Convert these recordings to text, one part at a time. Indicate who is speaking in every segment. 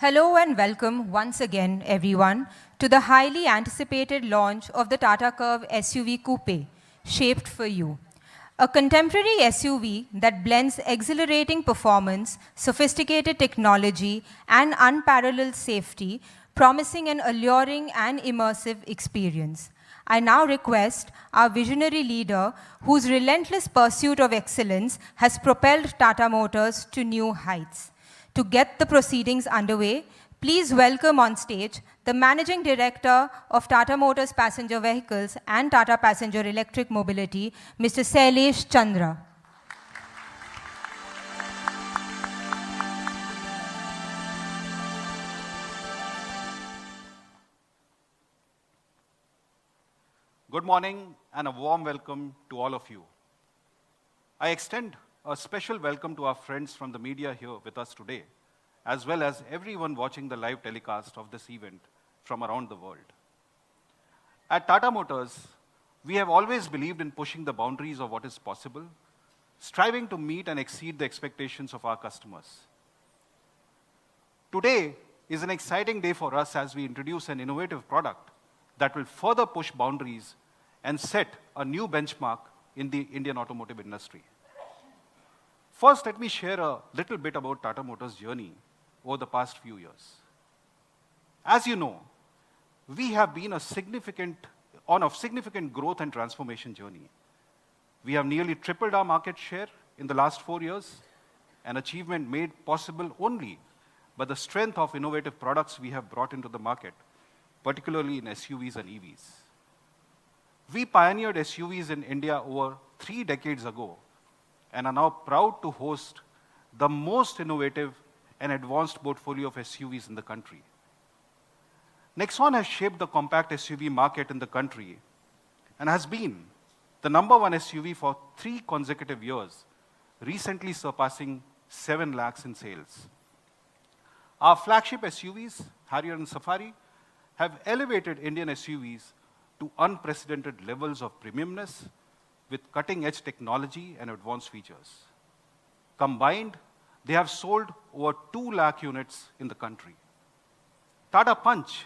Speaker 1: Hello and welcome once again, everyone, to the highly anticipated launch of the Tata Curvv SUV Coupe, shaped for you. A contemporary SUV that blends exhilarating performance, sophisticated technology, and unparalleled safety, promising an alluring and immersive experience. I now request our visionary leader, whose relentless pursuit of excellence has propelled Tata Motors to new heights. To get the proceedings underway, please welcome on stage the Managing Director of Tata Motors Passenger Vehicles and Tata Passenger Electric Mobility, Mr. Sailesh Chandra.
Speaker 2: Good morning and a warm welcome to all of you. I extend a special welcome to our friends from the media here with us today, as well as everyone watching the live telecast of this event from around the world. At Tata Motors, we have always believed in pushing the boundaries of what is possible, striving to meet and exceed the expectations of our customers. Today is an exciting day for us as we introduce an innovative product that will further push boundaries and set a new benchmark in the Indian automotive industry. First, let me share a little bit about Tata Motors' journey over the past few years. As you know, we have been on a significant growth and transformation journey. We have nearly tripled our market share in the last 4 years, an achievement made possible only by the strength of innovative products we have brought into the market, particularly in SUVs and EVs. We pioneered SUVs in India over 3 decades ago and are now proud to host the most innovative and advanced portfolio of SUVs in the country. Nexon has shaped the compact SUV market in the country and has been the #1 SUV for 3 consecutive years, recently surpassing 7 lakhs in sales. Our flagship SUVs, Harrier and Safari, have elevated Indian SUVs to unprecedented levels of premiumness with cutting-edge technology and advanced features. Combined, they have sold over 2 lakh units in the country. Tata Punch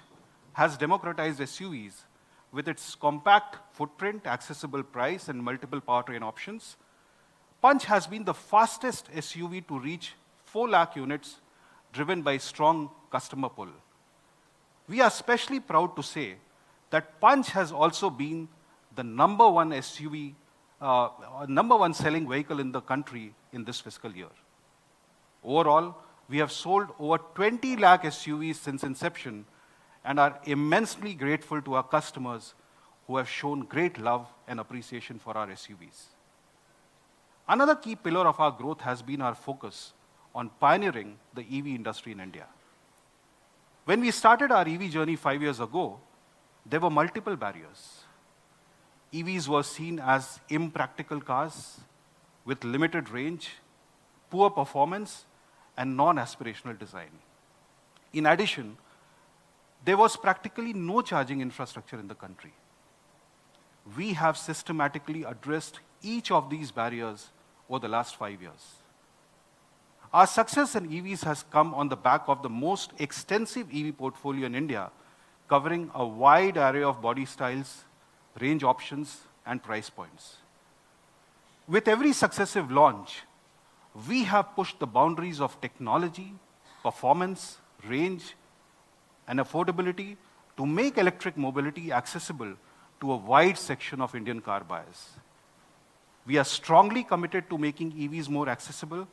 Speaker 2: has democratized SUVs with its compact footprint, accessible price, and multiple powertrain options. Punch has been the fastest SUV to reach 4 lakh units, driven by strong customer pull. We are especially proud to say that Punch has also been the #1 SUV, #1 selling vehicle in the country in this fiscal year. Overall, we have sold over 20 lakh SUVs since inception and are immensely grateful to our customers who have shown great love and appreciation for our SUVs. Another key pillar of our growth has been our focus on pioneering the EV industry in India. When we started our EV journey 5 years ago, there were multiple barriers. EVs were seen as impractical cars with limited range, poor performance, and non-aspirational design. In addition, there was practically no charging infrastructure in the country. We have systematically addressed each of these barriers over the last 5 years. Our success in EVs has come on the back of the most extensive EV portfolio in India, covering a wide array of body styles, range options, and price points. With every successive launch, we have pushed the boundaries of technology, performance, range, and affordability to make electric mobility accessible to a wide section of Indian car buyers. We are strongly committed to making EVs more accessible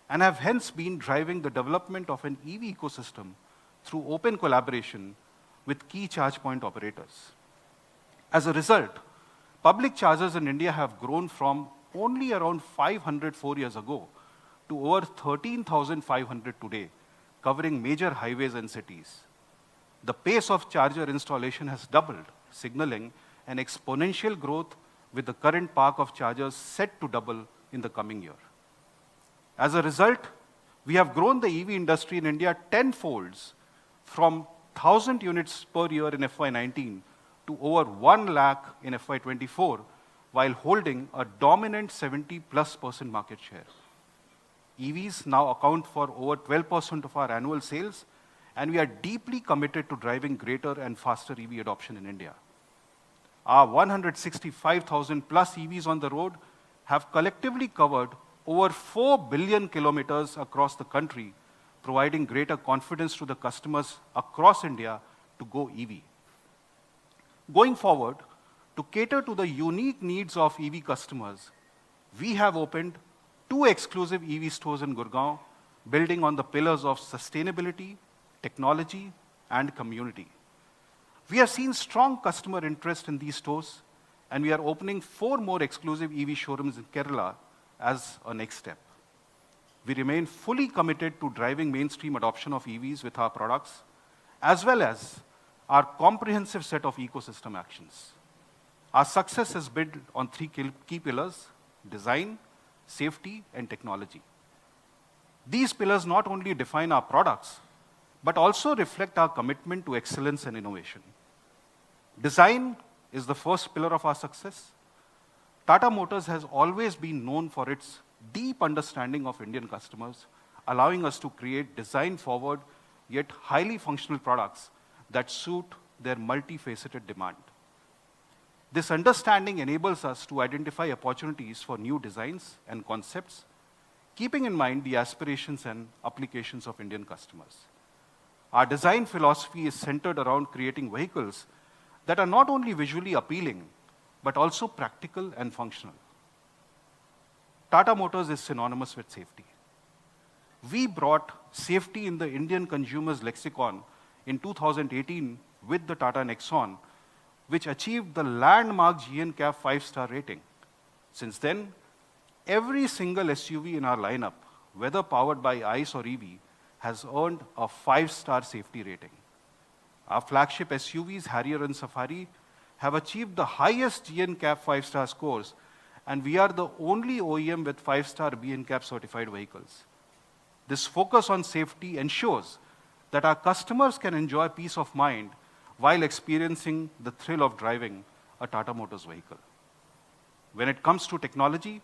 Speaker 2: and have hence been driving the development of an EV ecosystem through open collaboration with key charge point operators. As a result, public chargers in India have grown from only around 500 4 years ago to over 13,500 today, covering major highways and cities. The pace of charger installation has doubled, signaling an exponential growth with the current park of chargers set to double in the coming year. As a result, we have grown the EV industry in India 10-folds from 1,000 units per year in FY19 to over 1 lakh in FY24, while holding a dominant 70+% market share. EVs now account for over 12% of our annual sales and we are deeply committed to driving greater and faster EV adoption in India. Our 165,000 plus EVs on the road have collectively covered over 4 billion kilometers across the country, providing greater confidence to the customers across India to go EV. Going forward, to cater to the unique needs of EV customers, we have opened 2 exclusive EV stores in Gurgaon, building on the pillars of sustainability, technology, and community. We have seen strong customer interest in these stores, and we are opening 4 more exclusive EV showrooms in Kerala as a next step. We remain fully committed to driving mainstream adoption of EVs with our products, as well as our comprehensive set of ecosystem actions. Our success is built on 3 key pillars: design, safety, and technology. These pillars not only define our products, but also reflect our commitment to excellence and innovation. Design is the first pillar of our success. Tata Motors has always been known for its deep understanding of Indian customers, allowing us to create design-forward yet highly functional products that suit their multifaceted demand. This understanding enables us to identify opportunities for new designs and concepts, keeping in mind the aspirations and applications of Indian customers. Our design philosophy is centered around creating vehicles that are not only visually appealing, but also practical and functional. Tata Motors is synonymous with safety. We brought safety in the Indian consumer's lexicon in 2018 with the Tata Nexon, which achieved the landmark GNCAP 5-star rating. Since then, every single SUV in our lineup, whether powered by ICE or EV, has earned a 5-star safety rating. Our flagship SUVs, Harrier and Safari, have achieved the highest GNCAP 5-star scores, and we are the only OEM with 5-star BNCAP certified vehicles. This focus on safety ensures that our customers can enjoy peace of mind while experiencing the thrill of driving a Tata Motors vehicle. When it comes to technology,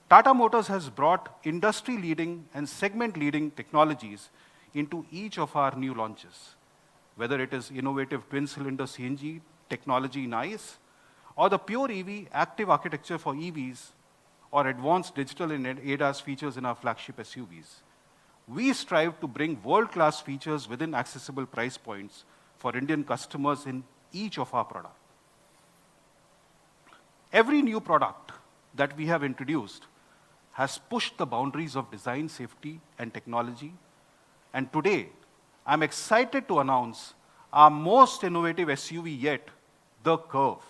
Speaker 2: Tata Motors has brought industry-leading and segment-leading technologies into each of our new launches, whether it is innovative twin-cylinder CNG technology in ICE, or the pure EV active architecture for EVs, or advanced digital and ADAS features in our flagship SUVs. We strive to bring world-class features within accessible price points for Indian customers in each of our products. Every new product that we have introduced has pushed the boundaries of design, safety, and technology. And today, I'm excited to announce our most innovative SUV yet, the Curvv.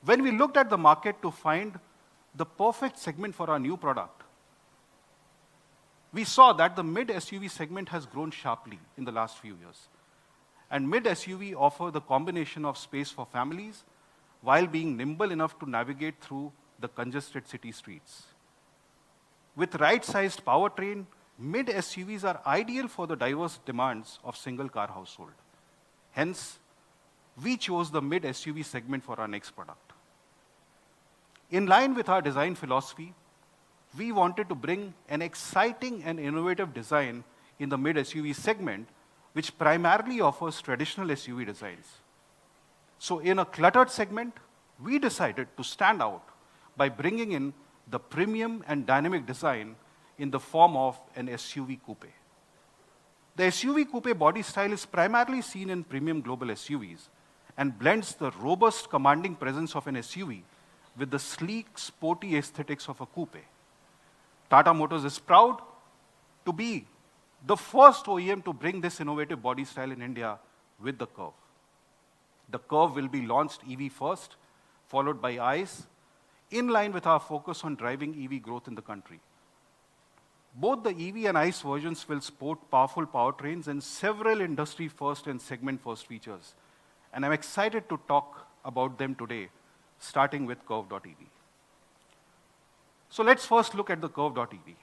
Speaker 2: When we looked at the market to find the perfect segment for our new product, we saw that the mid-SUV segment has grown sharply in the last few years. And mid-SUV offer the combination of space for families while being nimble enough to navigate through the congested city streets. With right-sized powertrain, mid-SUVs are ideal for the diverse demands of single-car household. Hence, we chose the mid-SUV segment for our next product. In line with our design philosophy, we wanted to bring an exciting and innovative design in the mid-SUV segment, which primarily offers traditional SUV designs. So in a cluttered segment, we decided to stand out by bringing in the premium and dynamic design in the form of an SUV coupe. The SUV coupe body style is primarily seen in premium global SUVs and blends the robust, commanding presence of an SUV with the sleek, sporty aesthetics of a coupe. Tata Motors is proud to be the first OEM to bring this innovative body style in India with the Curvv. The Curvv will be launched EV first, followed by ICE, in line with our focus on driving EV growth in the country. Both the EV and ICE versions will sport powerful powertrains and several industry-first and segment-first features. And I'm excited to talk about them today, starting with Curvv.EV. So let's first look at the Curvv.EV.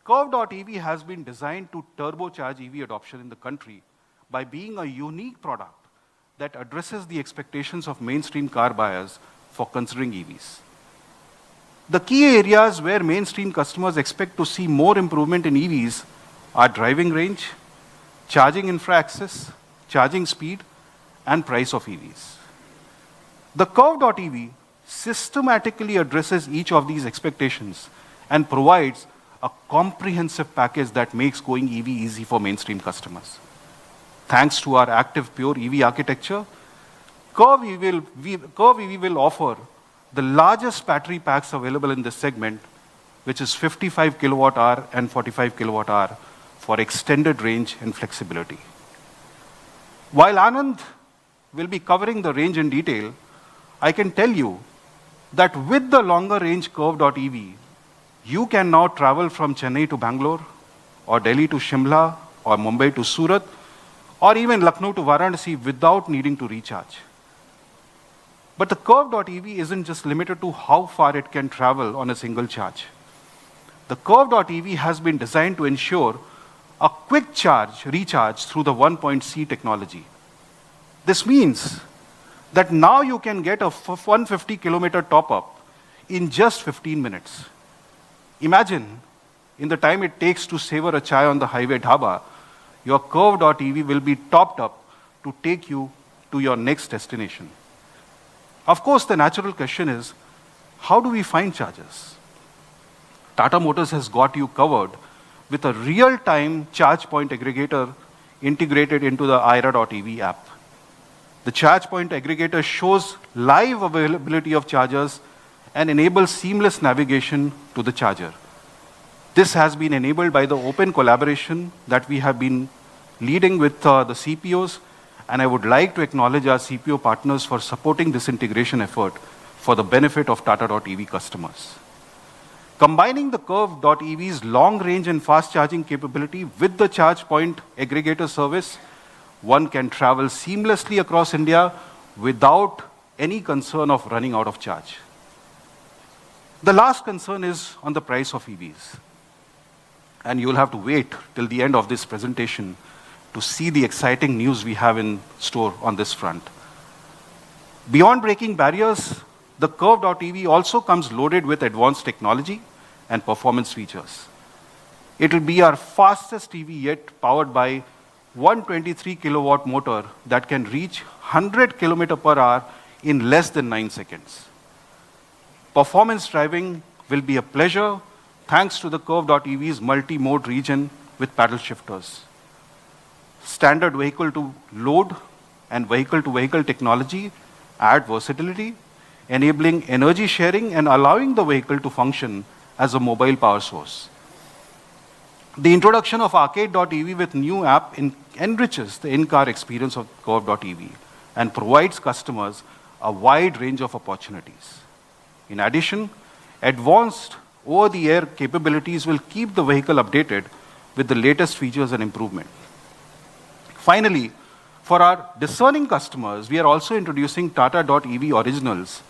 Speaker 2: Curvv.EV has been designed to turbocharge EV adoption in the country by being a unique product that addresses the expectations of mainstream car buyers for considering EVs. The key areas where mainstream customers expect to see more improvement in EVs are driving range, charging infra access, charging speed, and price of EVs. The Curvv.ev systematically addresses each of these expectations and provides a comprehensive package that makes going EV easy for mainstream customers. Thanks to our active pure EV architecture, Curvv will offer the largest battery packs available in this segment, which is 55 kilowatt hour and 45 kilowatt hour for extended range and flexibility. While Anand will be covering the range in detail, I can tell you that with the longer range Curvv.ev, you can now travel from Chennai to Bangalore, or Delhi to Shimla, or Mumbai to Surat, or even Lucknow to Varanasi without needing to recharge. But the Curvv.ev isn't just limited to how far it can travel on a single charge. The Curvv.ev has been designed to ensure a quick recharge through the 1.C technology. This means that now you can get a 150 kilometer top-up in just 15 minutes. Imagine, in the time it takes to savor a chai on the highway dhaba, your Curvv.ev will be topped up to take you to your next destination. Of course, the natural question is, how do we find chargers? Tata Motors has got you covered with a real-time charge point aggregator integrated into the IRA.ev app. The charge point aggregator shows live availability of chargers and enables seamless navigation to the charger. This has been enabled by the open collaboration that we have been leading with the CPOs, and I would like to acknowledge our CPO partners for supporting this integration effort for the benefit of Tata.ev customers. Combining the Curvv.ev's long range and fast charging capability with the charge point aggregator service, one can travel seamlessly across India without any concern of running out of charge. The last concern is on the price of EVs. And you'll have to wait till the end of this presentation to see the exciting news we have in store on this front. Beyond breaking barriers, the Curvv.ev also comes loaded with advanced technology and performance features. It will be our fastest EV yet, powered by 123 kilowatt motor that can reach 100 km per hour in less than 9 seconds. Performance driving will be a pleasure thanks to the Curvv.ev's multi-mode region with paddle shifters. Standard vehicle-to-load and vehicle-to-vehicle technology add versatility, enabling energy sharing and allowing the vehicle to function as a mobile power source. The introduction of Arcade.ev with new app enriches the in-car experience of Curvv.ev and provides customers a wide range of opportunities. In addition, advanced over-the-air capabilities will keep the vehicle updated with the latest features and improvement. Finally, for our discerning customers, we are also introducing Tata.ev Originals,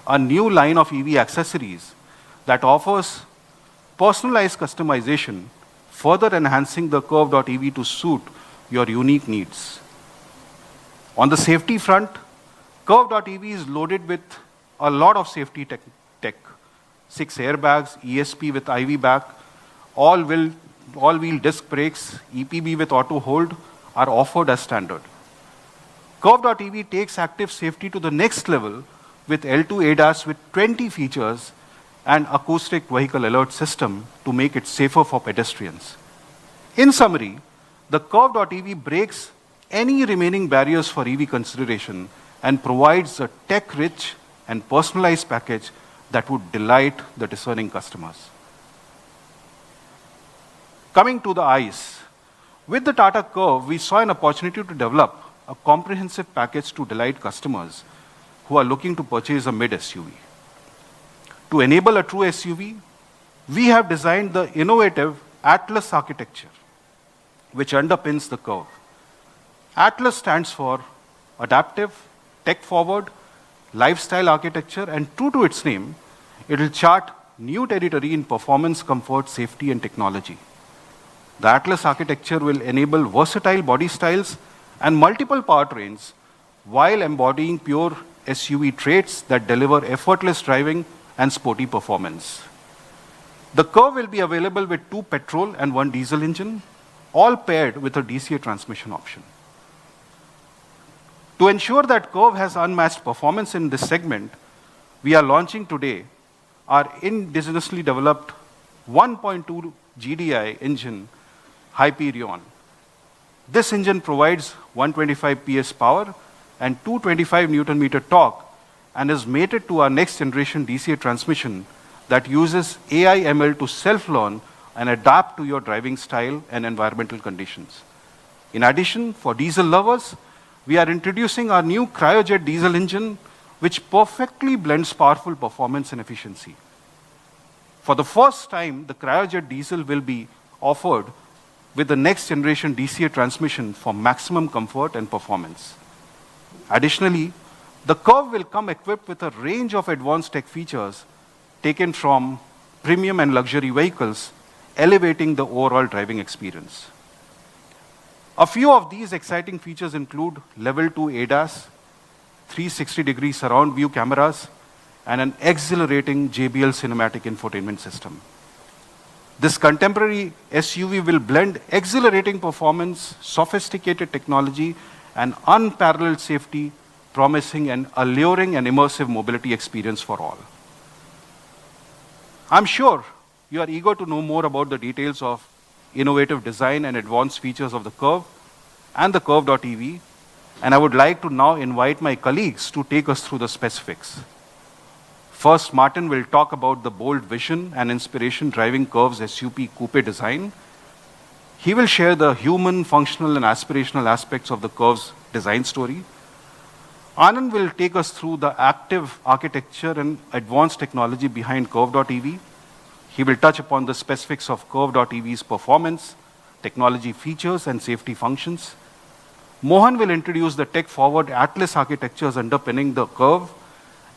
Speaker 2: a new line of EV accessories that offers personalized customization, further enhancing the Curvv.ev to suit your unique needs. On the safety front, Curvv.ev is loaded with a lot of safety tech. 6 airbags, ESP with IV back, all-wheel disc brakes, EPB with auto hold are offered as standard. Curvv.ev takes active safety to the next level with L2 ADAS with 20 features and acoustic vehicle alert system to make it safer for pedestrians. In summary, the Curvv.ev breaks any remaining barriers for EV consideration and provides a tech-rich and personalized package that would delight the discerning customers. Coming to the ICE, with the Tata Curvv, we saw an opportunity to develop a comprehensive package to delight customers who are looking to purchase a mid-SUV. To enable a true SUV, we have designed the innovative Atlas architecture, which underpins the Curvv. Atlas stands for adaptive, tech-forward, lifestyle architecture, and true to its name, it will chart new territory in performance, comfort, safety, and technology. The Atlas architecture will enable versatile body styles and multiple powertrains while embodying pure SUV traits that deliver effortless driving and sporty performance. The Curvv will be available with 2 petrol and 1 diesel engine, all paired with a DCA transmission option. To ensure that Curvv has unmatched performance in this segment, we are launching today our indigenously developed 1.2 GDI engine, Hyperion. This engine provides 125 PS power and 225 Newton meter torque and is mated to our next generation DCA transmission that uses AI ML to self-learn and adapt to your driving style and environmental conditions. In addition, for diesel lovers, we are introducing our new cryojet diesel engine, which perfectly blends powerful performance and efficiency. For the first time, the cryojet diesel will be offered with the next generation DCA transmission for maximum comfort and performance. Additionally, the Curvv will come equipped with a range of advanced tech features taken from premium and luxury vehicles, elevating the overall driving experience. A few of these exciting features include level 2 ADAS, 360-degree surround view cameras, and an exhilarating JBL cinematic infotainment system. This contemporary SUV will blend exhilarating performance, sophisticated technology, and unparalleled safety, promising an alluring and immersive mobility experience for all. I'm sure you are eager to know more about the details of innovative design and advanced features of the Curvv and the Curvv.ev, and I would like to now invite my colleagues to take us through the specifics. First, Martin will talk about the bold vision and inspiration driving Curvv's SUV coupe design. He will share the human, functional, and aspirational aspects of the Curvv's design story. Anand will take us through the active architecture and advanced technology behind Curvv.ev. He will touch upon the specifics of Curvv.ev's performance, technology features, and safety functions. Mohan will introduce the tech-forward Atlas architectures underpinning the Curvv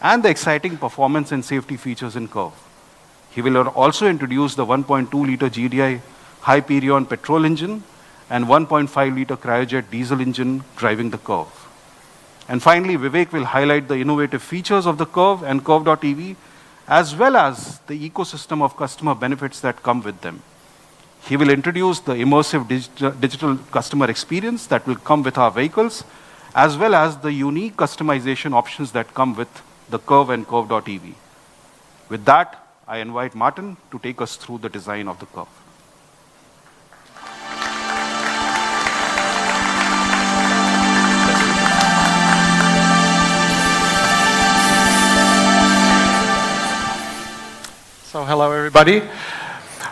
Speaker 2: and the exciting performance and safety features in Curvv. He will also introduce the 1.2-liter GDI Hyperion petrol engine and 1.5-liter cryojet diesel engine driving the Curvv. And finally, Vivek will highlight the innovative features of the Curvv and Curvv.ev, as well as the ecosystem of customer benefits that come with them. He will introduce the immersive digital customer experience that will come with our vehicles, as well as the unique customization options that come with the Curvv and Curvv.ev. With that, I invite Martin to take us through the design of the Curvv.
Speaker 3: So hello everybody.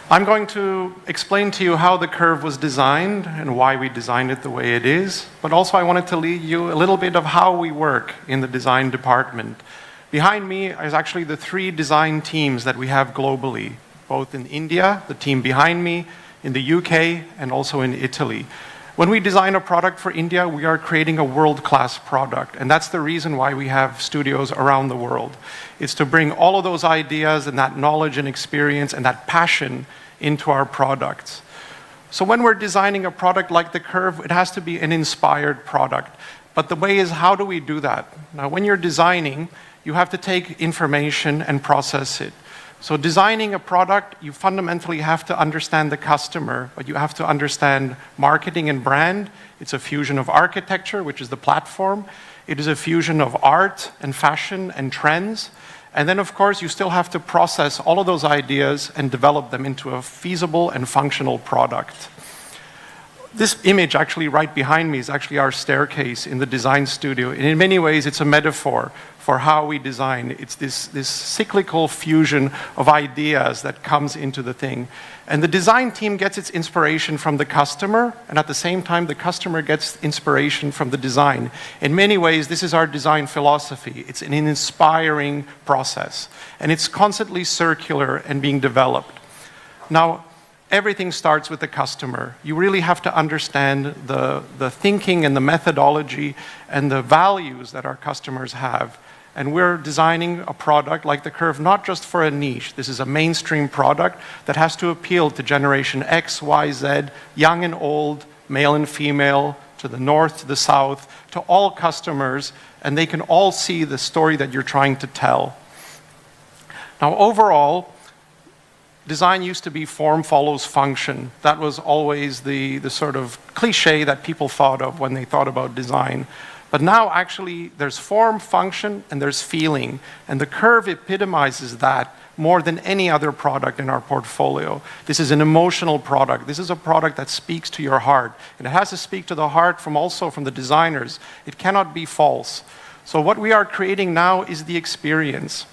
Speaker 3: I'm going to explain to you how the Curvv was designed and why we designed it the way it is, but also I wanted to lead you a little bit of how we work in the design department. Behind me is actually the 3 design teams that we have globally, both in India, the team behind me, in the UK, and also in Italy. When we design a product for India, we are creating a world-class product, and that's the reason why we have studios around the world. It's to bring all of those ideas and that knowledge and experience and that passion into our products. So when we're designing a product like the Curvv, it has to be an inspired product. But the way is, how do we do that? Now, when you're designing, you have to take information and process it. So designing a product, you fundamentally have to understand the customer, but you have to understand marketing and brand. It's a fusion of architecture, which is the platform. It is a fusion of art and fashion and trends. And then, of course, you still have to process all of those ideas and develop them into a feasible and functional product. This image actually right behind me is actually our staircase in the design studio. And in many ways, it's a metaphor for how we design. It's this cyclical fusion of ideas that comes into the thing. And the design team gets its inspiration from the customer, and at the same time, the customer gets inspiration from the design. In many ways, this is our design philosophy. It's an inspiring process, and it's constantly circular and being developed. Now, everything starts with the customer. You really have to understand the thinking and the methodology and the values that our customers have. And we're designing a product like the Curvv not just for a niche. This is a mainstream product that has to appeal to generation X, Y, Z, young and old, male and female, to the north, to the south, to all customers, and they can all see the story that you're trying to tell. Now, overall, design used to be form follows function. That was always the sort of cliche that people thought of when they thought about design. But now actually there's form, function, and there's feeling. And the Curvv epitomizes that more than any other product in our portfolio. This is an emotional product. This is a product that speaks to your heart. And it has to speak to the heart also from the designers. It cannot be false. So what we are creating now is the experience.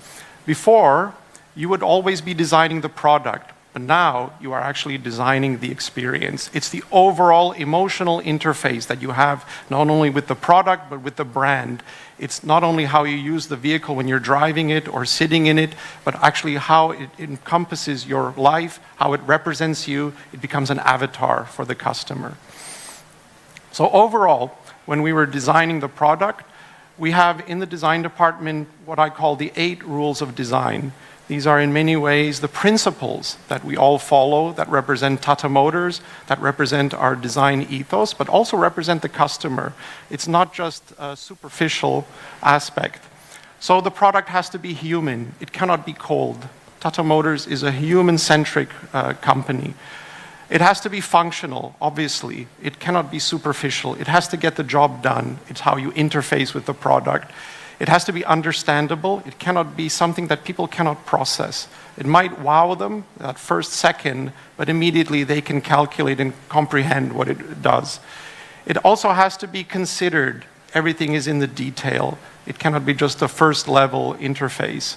Speaker 3: Before, you would always be designing the product, but now you are actually designing the experience. It's the overall emotional interface that you have, not only with the product, but with the brand. It's not only how you use the vehicle when you're driving it or sitting in it, but actually how it encompasses your life, how it represents you. It becomes an avatar for the customer. So overall, when we were designing the product, we have in the design department what I call the 8 rules of design. These are in many ways the principles that we all follow that represent Tata Motors, that represent our design ethos, but also represent the customer. It's not just a superficial aspect. So the product has to be human. It cannot be cold. Tata Motors is a human-centric company. It has to be functional, obviously. It cannot be superficial. It has to get the job done. It's how you interface with the product. It has to be understandable. It cannot be something that people cannot process. It might wow them that first second, but immediately they can calculate and comprehend what it does. It also has to be considered. Everything is in the detail. It cannot be just a first level interface.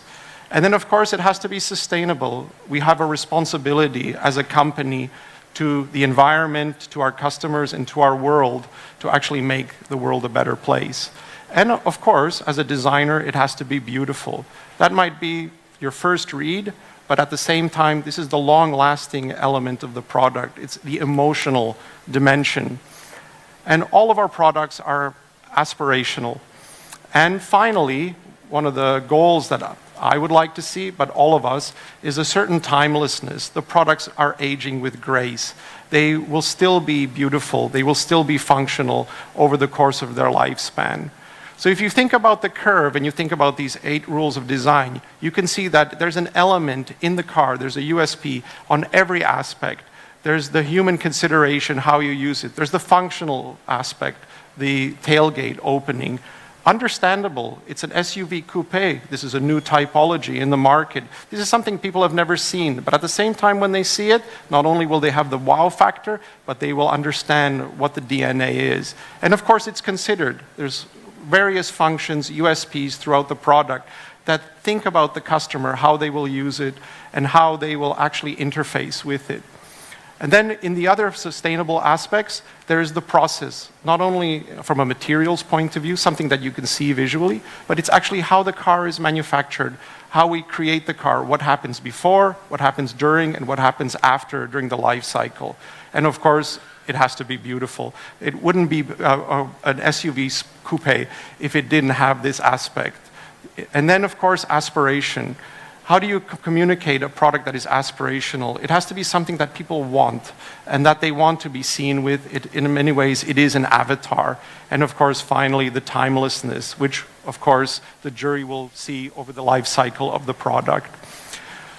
Speaker 3: And then, of course, it has to be sustainable. We have a responsibility as a company to the environment, to our customers, and to our world to actually make the world a better place. And of course, as a designer, it has to be beautiful. That might be your first read, but at the same time, this is the long-lasting element of the product. It's the emotional dimension. And all of our products are aspirational. And finally, one of the goals that I would like to see, but all of us, is a certain timelessness. The products are aging with grace. They will still be beautiful. They will still be functional over the course of their lifespan. So if you think about the Curvv and you think about these 8 rules of design, you can see that there's an element in the car, there's a USP on every aspect. There's the human consideration, how you use it. There's the functional aspect, the tailgate opening. Understandable, it's an SUV coupe. This is a new typology in the market. This is something people have never seen, but at the same time when they see it, not only will they have the wow factor, but they will understand what the DNA is. And of course it's considered. There's various functions, USPs throughout the product that think about the customer, how they will use it, and how they will actually interface with it. And then in the other sustainable aspects, there is the process, not only from a materials point of view, something that you can see visually, but it's actually how the car is manufactured, how we create the car, what happens before, what happens during, and what happens after during the life cycle. And of course, it has to be beautiful. It wouldn't be an SUV coupe if it didn't have this aspect. And then, of course, aspiration. How do you communicate a product that is aspirational? It has to be something that people want and that they want to be seen with. It, in many ways, it is an avatar. And of course, finally, the timelessness, which, of course, the jury will see over the life cycle of the product.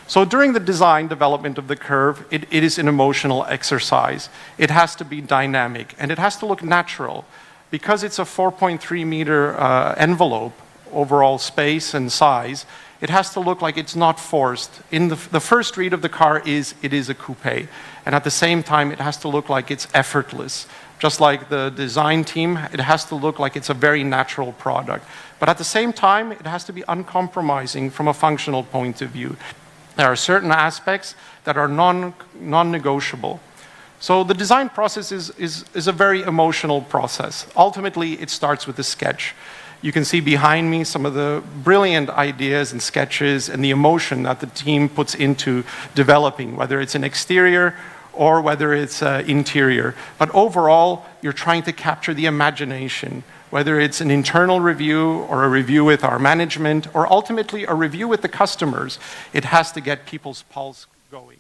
Speaker 3: So during the design development of the Curvv, it is an emotional exercise. It has to be dynamic, and it has to look natural. Because it's a 4.3 meter envelope, overall space and size, it has to look like it's not forced. In the first read of the car is, it is a coupe. And at the same time, it has to look like it's effortless. Just like the design team, it has to look like it's a very natural product. But at the same time, it has to be uncompromising from a functional point of view. There are certain aspects that are non-negotiable. So the design process is a very emotional process. Ultimately, it starts with a sketch. You can see behind me some of the brilliant ideas and sketches and the emotion that the team puts into developing, whether it's an exterior or whether it's interior. But overall, you're trying to capture the imagination, whether it's an internal review or a review with our management or ultimately a review with the customers. It has to get people's pulse going.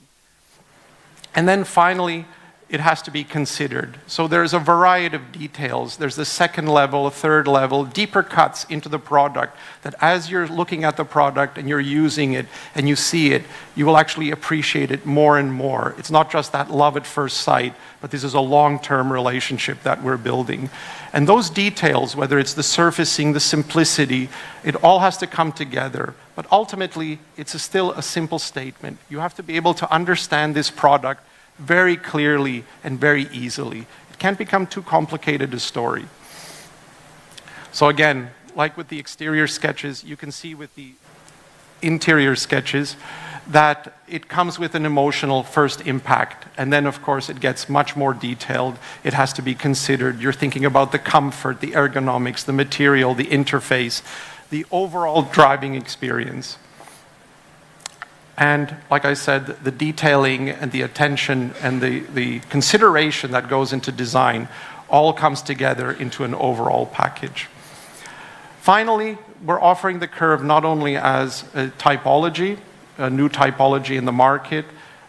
Speaker 3: And then finally, it has to be considered. So there's a variety of details. There's the second level, a third level, deeper cuts into the product that as you're looking at the product and you're using it and you see it, you will actually appreciate it more and more. It's not just that love at first sight, but this is a long-term relationship that we're building. And those details, whether it's the surfacing, the simplicity, it all has to come together. But ultimately, it's still a simple statement. You have to be able to understand this product very clearly and very easily. It can't become too complicated a story. So again, like with the exterior sketches, you can see with the interior sketches that it comes with an emotional first impact. And then, of course, it gets much more detailed. It has to be considered. You're thinking about the comfort, the ergonomics, the material, the interface, the overall driving experience. And like I said, the detailing and the attention and the consideration that goes into design all comes together into an overall package. Finally, we're offering the Curvv not only as a typology, a new typology in the market,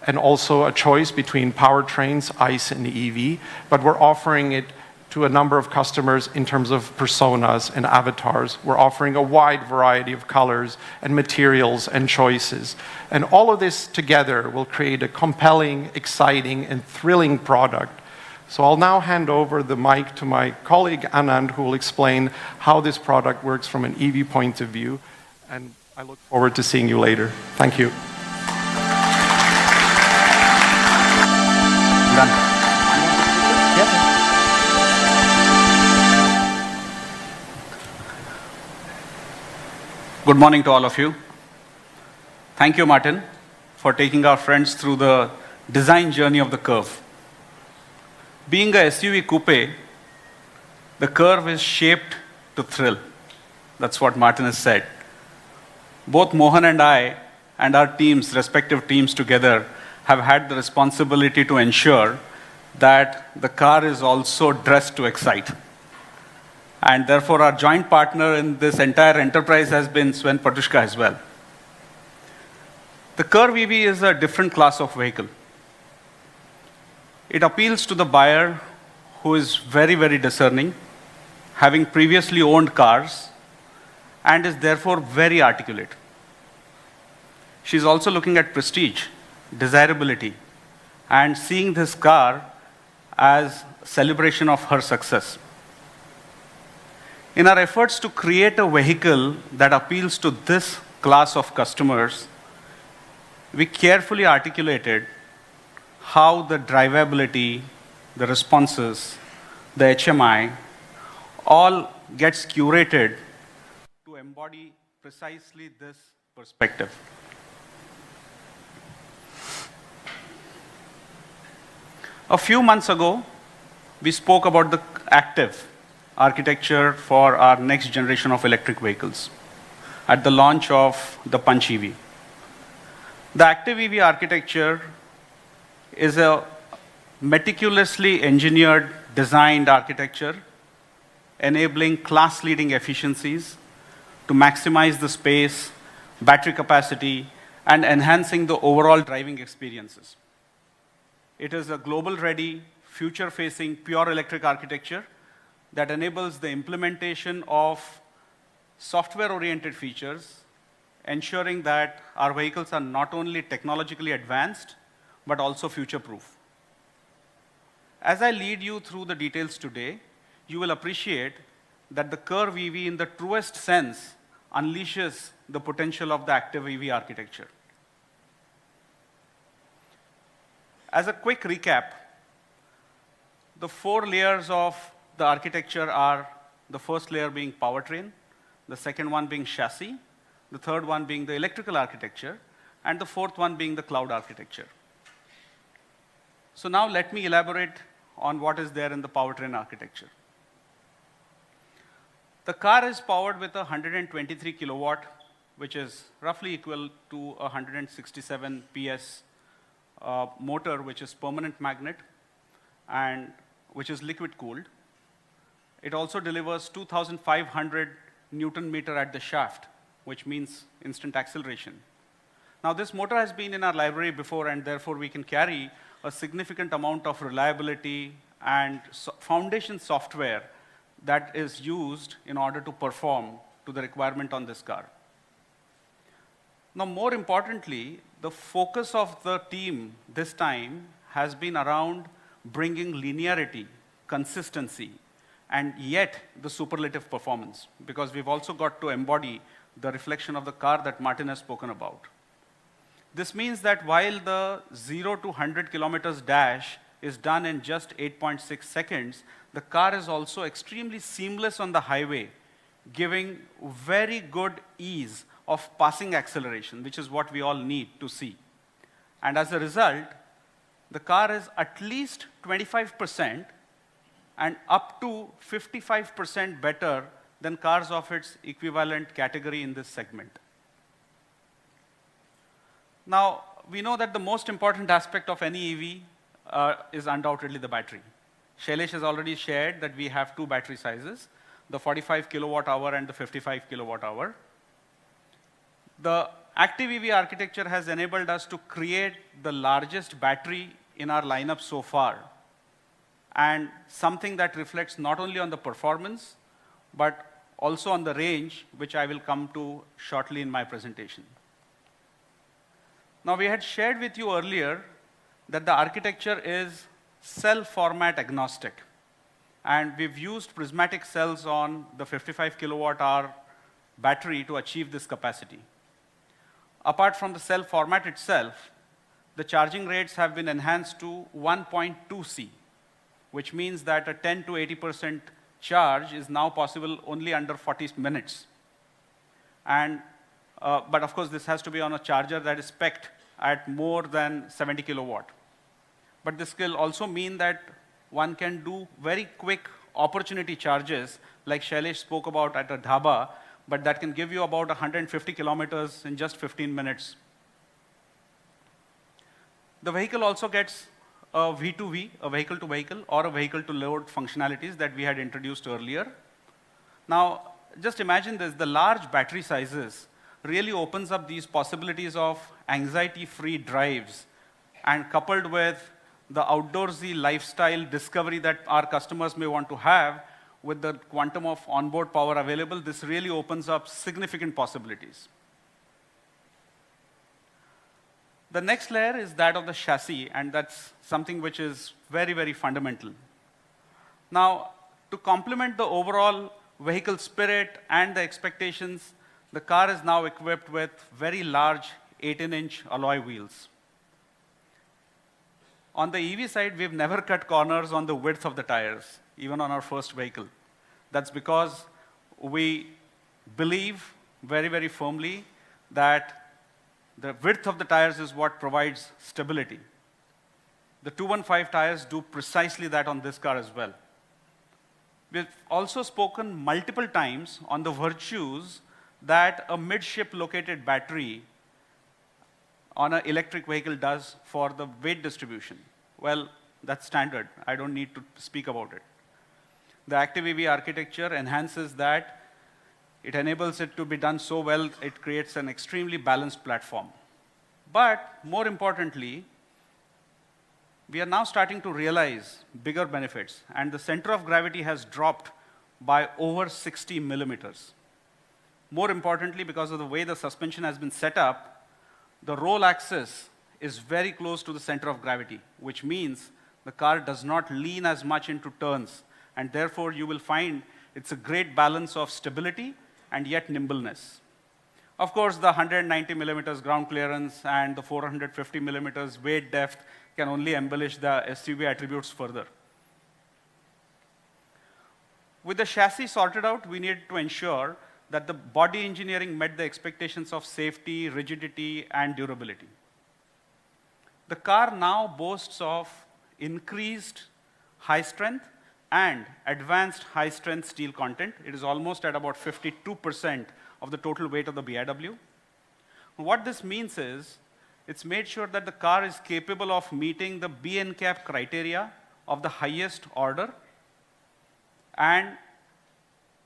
Speaker 3: and also a choice between powertrains, ICE and EV, but we're offering it to a number of customers in terms of personas and avatars. We're offering a wide variety of colors and materials and choices. And all of this together will create a compelling, exciting, and thrilling product. So I'll now hand over the mic to my colleague Anand, who will explain how this product works from an EV point of view. And I look forward to seeing you later. Thank you.
Speaker 2: Done. Good morning to all of you. Thank you, Martin, for taking our friends through the design journey of the Curvv. Being a SUV coupe, the Curvv is shaped to thrill. That's what Martin has said. Both Mohan and I and our teams, respective teams together, have had the responsibility to ensure that the car is also dressed to excite. And therefore, our joint partner in this entire enterprise has been Sven Patushka as well. The Curvv EV is a different class of vehicle. It appeals to the buyer who is very, very discerning, having previously owned cars, and is therefore very articulate. She's also looking at prestige, desirability, and seeing this car as a celebration of her success. In our efforts to create a vehicle that appeals to this class of customers, we carefully articulated how the drivability, the responses, the HMI, all gets curated to embody precisely this perspective. A few months ago, we spoke about the active architecture for our next generation of electric vehicles at the launch of the Punch EV. The active EV architecture is a meticulously engineered, designed architecture enabling class-leading efficiencies to maximize the space, battery capacity, and enhancing the overall driving experiences. It is a global-ready, future-facing, pure electric architecture that enables the implementation of software-oriented features, ensuring that our vehicles are not only technologically advanced, but also future-proof. As I lead you through the details today, you will appreciate that the Curvv EV, in the truest sense, unleashes the potential of the active EV architecture. As a quick recap, the 4 layers of the architecture are the first layer being powertrain, the second one being chassis, the third one being the electrical architecture, and the fourth one being the cloud architecture. So now let me elaborate on what is there in the powertrain architecture. The car is powered with a 123 kilowatt, which is roughly equal to a 167 PS motor, which is permanent magnet and which is liquid cooled. It also delivers 2,500 Newton meter at the shaft, which means instant acceleration. Now, this motor has been in our library before, and therefore we can carry
Speaker 4: a significant amount of reliability and foundation software that is used in order to perform to the requirement on this car. Now, more importantly, the focus of the team this time has been around bringing linearity, consistency, and yet the superlative performance, because we've also got to embody the reflection of the car that Martin has spoken about. This means that while the 0 to 100 kilometers dash is done in just 8.6 seconds, the car is also extremely seamless on the highway, giving very good ease of passing acceleration, which is what we all need to see. And as a result, the car is at least 25% and up to 55% better than cars of its equivalent category in this segment. Now, we know that the most important aspect of any EV is undoubtedly the battery. Shailesh has already shared that we have two battery sizes, the 45 kilowatt hour and the 55 kilowatt hour. The active EV architecture has enabled us to create the largest battery in our lineup so far, and something that reflects not only on the performance, but also on the range, which I will come to shortly in my presentation. Now, we had shared with you earlier that the architecture is cell format agnostic, and we've used prismatic cells on the 55 kilowatt hour battery to achieve this capacity. Apart from the cell format itself, the charging rates have been enhanced to 1.2 C, which means that a 10 to 80% charge is now possible only under 40 minutes. And, but of course, this has to be on a charger that is spec'd at more than 70 kilowatt. But this will also mean that one can do very quick opportunity charges, like Shailesh spoke about at a dhaba, but that can give you about 150 kilometers in just 15 minutes. The vehicle also gets a V2V, a vehicle to vehicle, or a vehicle to load functionalities that we had introduced earlier. Now, just imagine this, the large battery sizes really opens up these possibilities of anxiety-free drives, and coupled with the outdoorsy lifestyle discovery that our customers may want to have, with the quantum of onboard power available, this really opens up significant possibilities. The next layer is that of the chassis, and that's something which is very, very fundamental. Now, to complement the overall vehicle spirit and the expectations, the car is now equipped with very large 18-inch alloy wheels. On the EV side, we've never cut corners on the width of the tires, even on our first vehicle. That's because we believe very, very firmly that the width of the tires is what provides stability. The 215 tires do precisely that on this car as well. We've also spoken multiple times on the virtues that a midship located battery on an electric vehicle does for the weight distribution. Well, that's standard. I don't need to speak about it. The active EV architecture enhances that. It enables it to be done so well, it creates an extremely balanced platform. But more importantly, we are now starting to realize bigger benefits, and the center of gravity has dropped by over 60 millimeters. More importantly, because of the way the suspension has been set up, the roll axis is very close to the center of gravity, which means the car does not lean as much into turns, and therefore you will find it's a great balance of stability and yet nimbleness. Of course, the 190 millimeters ground clearance and the 450 millimeters weight depth can only embellish the SUV attributes further. With the chassis sorted out, we needed to ensure that the body engineering met the expectations of safety, rigidity, and durability. The car now boasts of increased high strength and advanced high strength steel content. It is almost at about 52% of the total weight of the BIW. What this means is, it's made sure that the car is capable of meeting the B-NCAP criteria of the highest order, and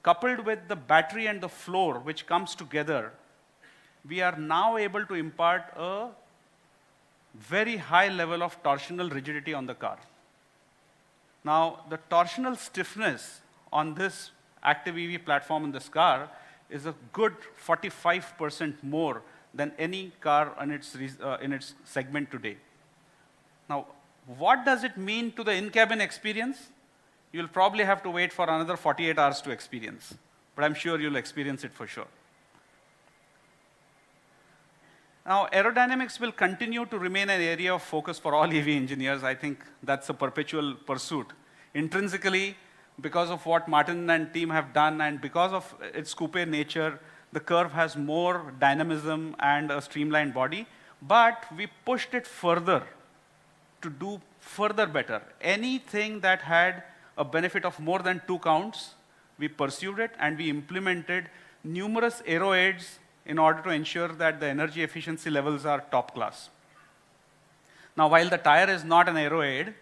Speaker 4: coupled with the battery and the floor which comes together, we are now able to impart a very high level of torsional rigidity on the car. Now, the torsional stiffness on this active EV platform in this car is a good 45% more than any car in its segment today. Now, what does it mean to the in-cabin experience? You'll probably have to wait for another 48 hours to experience, but I'm sure you'll experience it for sure. Now, aerodynamics will continue to remain an area of focus for all EV engineers. I think that's a perpetual pursuit. Intrinsically, because of what Martin and team have done and because of its coupe nature, the Curvv has more dynamism and a streamlined body, but we pushed it further to do further better. Anything that had a benefit of more than 2 counts, we pursued it and we implemented numerous aero aids in order to ensure that the energy efficiency levels are top class. Now, while the tire is not an aero aid,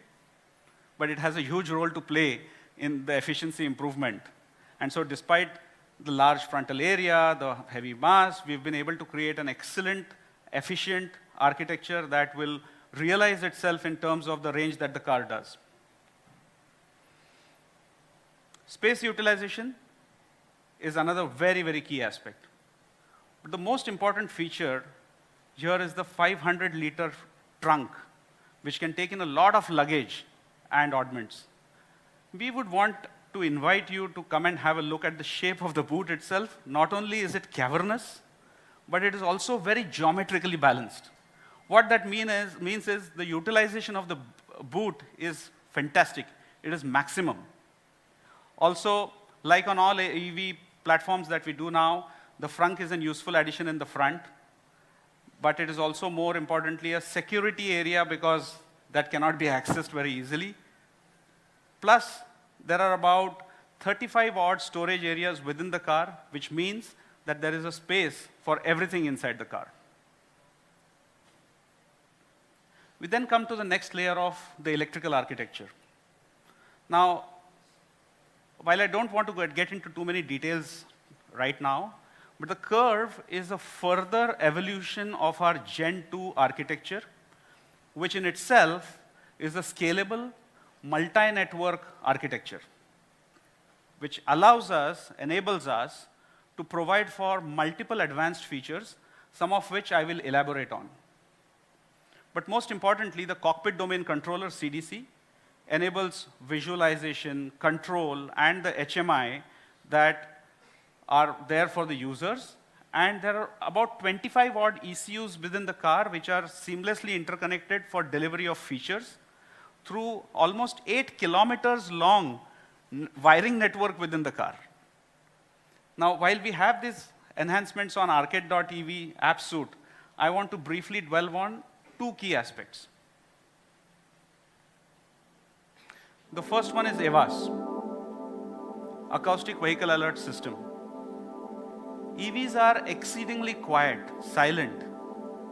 Speaker 4: but it has a huge role to play in the efficiency improvement. And so despite the large frontal area, the heavy mass, we've been able to create an excellent, efficient architecture that will realize itself in terms of the range that the car does. Space utilization is another very, very key aspect. But the most important feature here is the 500-liter trunk, which can take in a lot of luggage and oddments. We would want to invite you to come and have a look at the shape of the boot itself. Not only is it cavernous, but it is also very geometrically balanced. What that means is the utilization of the boot is fantastic. It is maximum. Also, like on all EV platforms that we do now, the frunk is a useful addition in the front, but it is also more importantly a security area because that cannot be accessed very easily. Plus, there are about 35 odd storage areas within the car, which means that there is a space for everything inside the car. We then come to the next layer of the electrical architecture. Now, while I don't want to get into too many details right now, but the Curvv is a further evolution of our Gen 2 architecture, which in itself is a scalable, multi-network architecture, which enables us to provide for multiple advanced features, some of which I will elaborate on. But most importantly, the cockpit domain controller, CDC, enables visualization, control, and the HMI that are there for the users. And there are about 25 odd ECUs within the car which are seamlessly interconnected for delivery of features through almost 8 kilometers long wiring network within the car. Now, while we have these enhancements on arcade.ev app suite, I want to briefly dwell on 2 key aspects. The first one is AVAS, Acoustic Vehicle Alert System. EVs are exceedingly quiet, silent,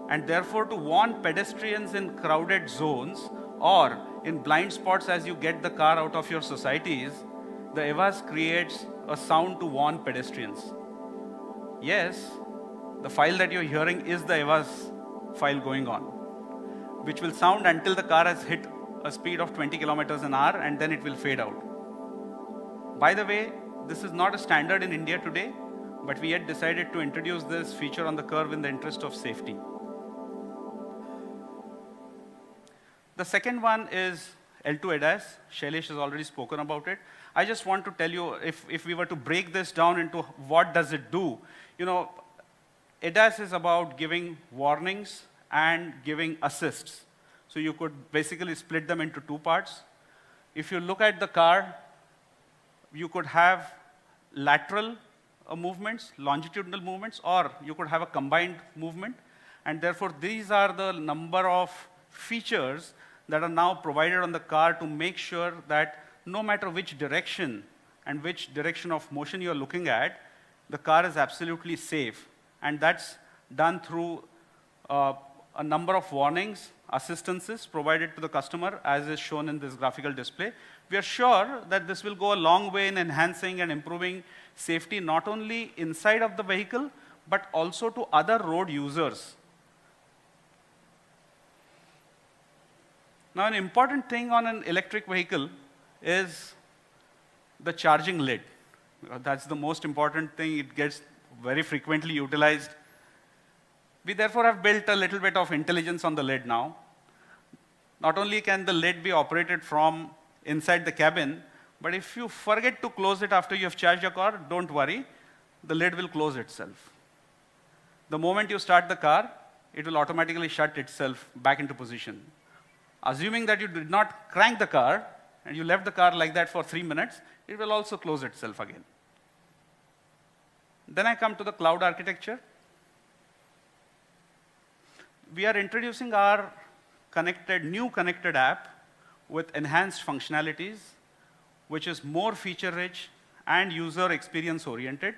Speaker 4: and therefore to warn pedestrians in crowded zones or in blind spots as you get the car out of your societies, the AVAS creates a sound to warn pedestrians. Yes, the file that you're hearing is the AVAS file going on, which will sound until the car has hit a speed of 20 kilometers an hour, and then it will fade out. By the way, this is not a standard in India today, but we had decided to introduce this feature on the Curvv in the interest of safety. The second one is L2 ADAS. Shailesh has already spoken about it. I just want to tell you, if we were to break this down into what does it do, ADAS is about giving warnings and giving assists. So you could basically split them into 2 parts. If you look at the car, you could have lateral movements, longitudinal movements, or you could have a combined movement. And therefore, these are the number of features that are now provided on the car to make sure that no matter which direction and which direction of motion you're looking at, the car is absolutely safe. And that's done through a number of warnings, assistances provided to the customer, as is shown in this graphical display. We are sure that this will go a long way in enhancing and improving safety, not only inside of the vehicle, but also to other road users. Now, an important thing on an electric vehicle is the charging lid. That's the most important thing. It gets very frequently utilized. We therefore have built a little bit of intelligence on the lid now. Not only can the lid be operated from inside the cabin, but if you forget to close it after you have charged your car, don't worry, the lid will close itself. The moment you start the car, it will automatically shut itself back into position. Assuming that you did not crank the car, and you left the car like that for 3 minutes, it will also close itself again. Then I come to the cloud architecture. We are introducing our new connected app with enhanced functionalities, which is more feature-rich and user experience-oriented.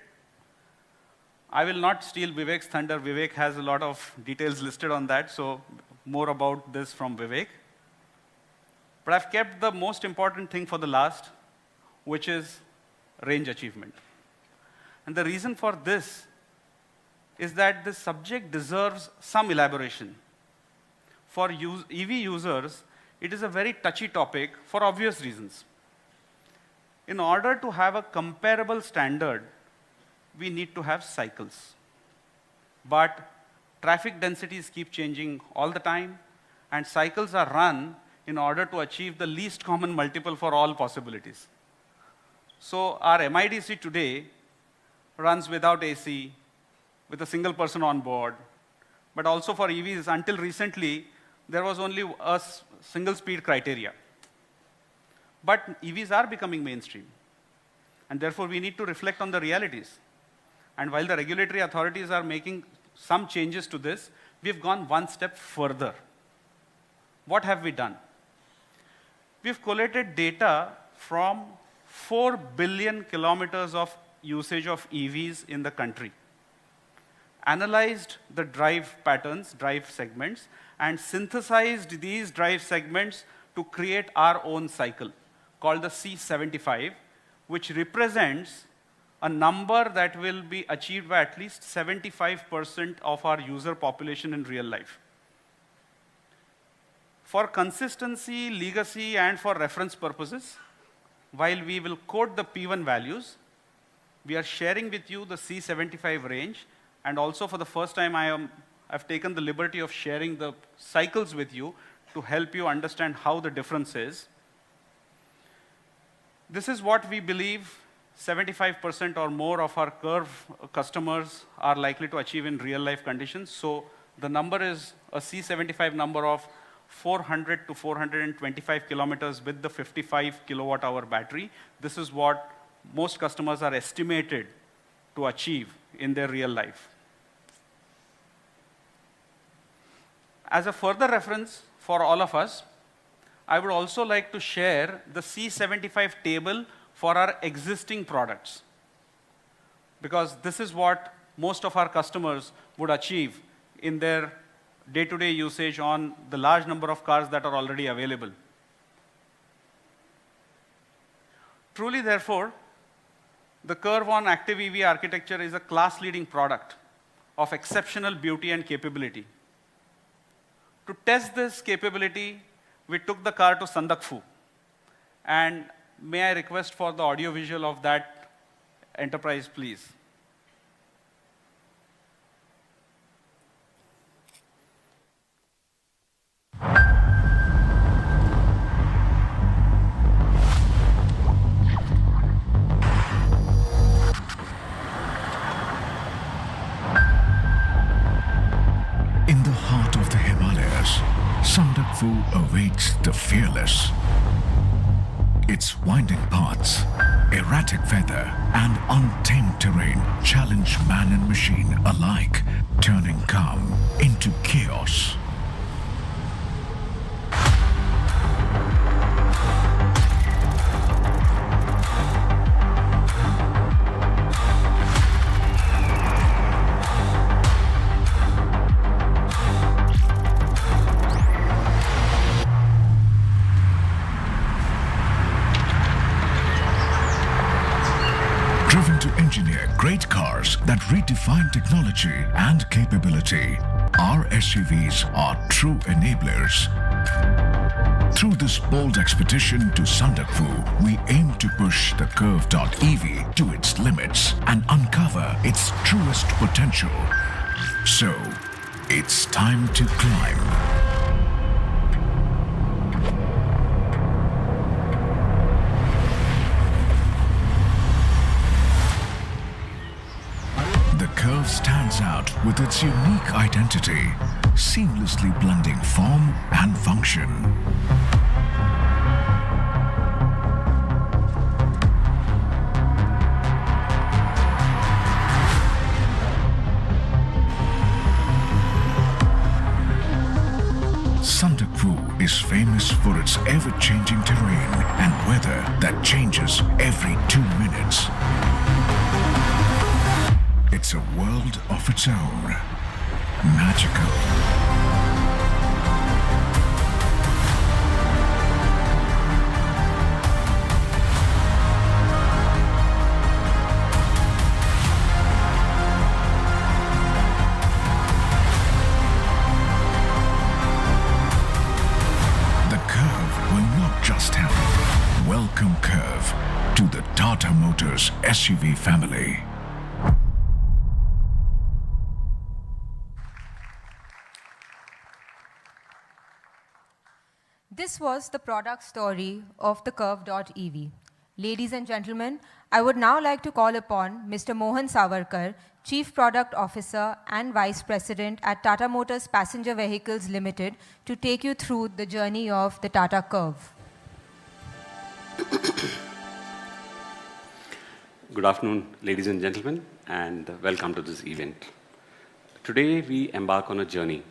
Speaker 4: I will not steal Vivek's thunder. Vivek has a lot of details listed on that, so more about this from Vivek. But I've kept the most important thing for the last, which is range achievement. And the reason for this is that this subject deserves some elaboration. For EV users, it is a very touchy topic for obvious reasons. In order to have a comparable standard, we need to have cycles. But traffic densities keep changing all the time, and cycles are run in order to achieve the least common multiple for all possibilities. So our MIDC today runs without AC, with a single person on board. But also for EVs, until recently, there was only a single speed criteria. But EVs are becoming mainstream. And therefore, we need to reflect on the realities. And while the regulatory authorities are making some changes to this, we've gone one step further. What have we done? We've collated data from 4 billion kilometers of usage of EVs in the country, analyzed the drive patterns, drive segments, and synthesized these drive segments to create our own cycle called the C75, which represents a number that will be achieved by at least 75% of our user population in real life. For consistency, legacy, and for reference purposes, while we will quote the P1 values, we are sharing with you the C75 range, and also for the first time I've taken the liberty of sharing the cycles with you to help you understand how the difference is. This is what we believe 75% or more of our Curvv customers are likely to achieve in real life conditions. So the number is a C75 number of 400 to 425 kilometers with the 55 kilowatt hour battery. This is what most customers are estimated to achieve in their real life. As a further reference for all of us, I would also like to share the C75 table for our existing products, because this is what most of our customers would achieve in their day-to-day usage on the large number of cars that are already available. Truly, therefore, the Curvv on Active EV architecture is a class-leading product of exceptional beauty and capability. To test this capability, we took the car to Sandakphu. And may I request for the audio visual of that enterprise, please?
Speaker 5: In the heart of the Himalayas, Sandakphu awaits the fearless. Its winding paths, erratic weather, and untamed terrain challenge man and machine alike, turning calm into chaos. Driven to engineer great cars that redefine technology and capability, our SUVs are true enablers. Through this bold expedition to Sandakphu, we aim to push the Curvv.ev to its limits and uncover its truest potential. So, it's time to climb. The Curvv stands out with its unique identity, seamlessly blending form and function. Sandakphu is famous for its ever-changing terrain and weather that changes every 2 minutes. It's a world of its own. Magical. The Curvv will not just help. Welcome Curvv to the Tata Motors SUV family.
Speaker 1: This was the product story of the Curvv.ev. Ladies and gentlemen, I would now like to call upon Mr. Mohan Savarkar, Chief Product Officer and Vice President at Tata Motors Passenger Vehicles Limited, to take you through the journey of the Tata Curvv.
Speaker 6: Good afternoon, ladies and gentlemen, and welcome to this event. Today, we embark on a journey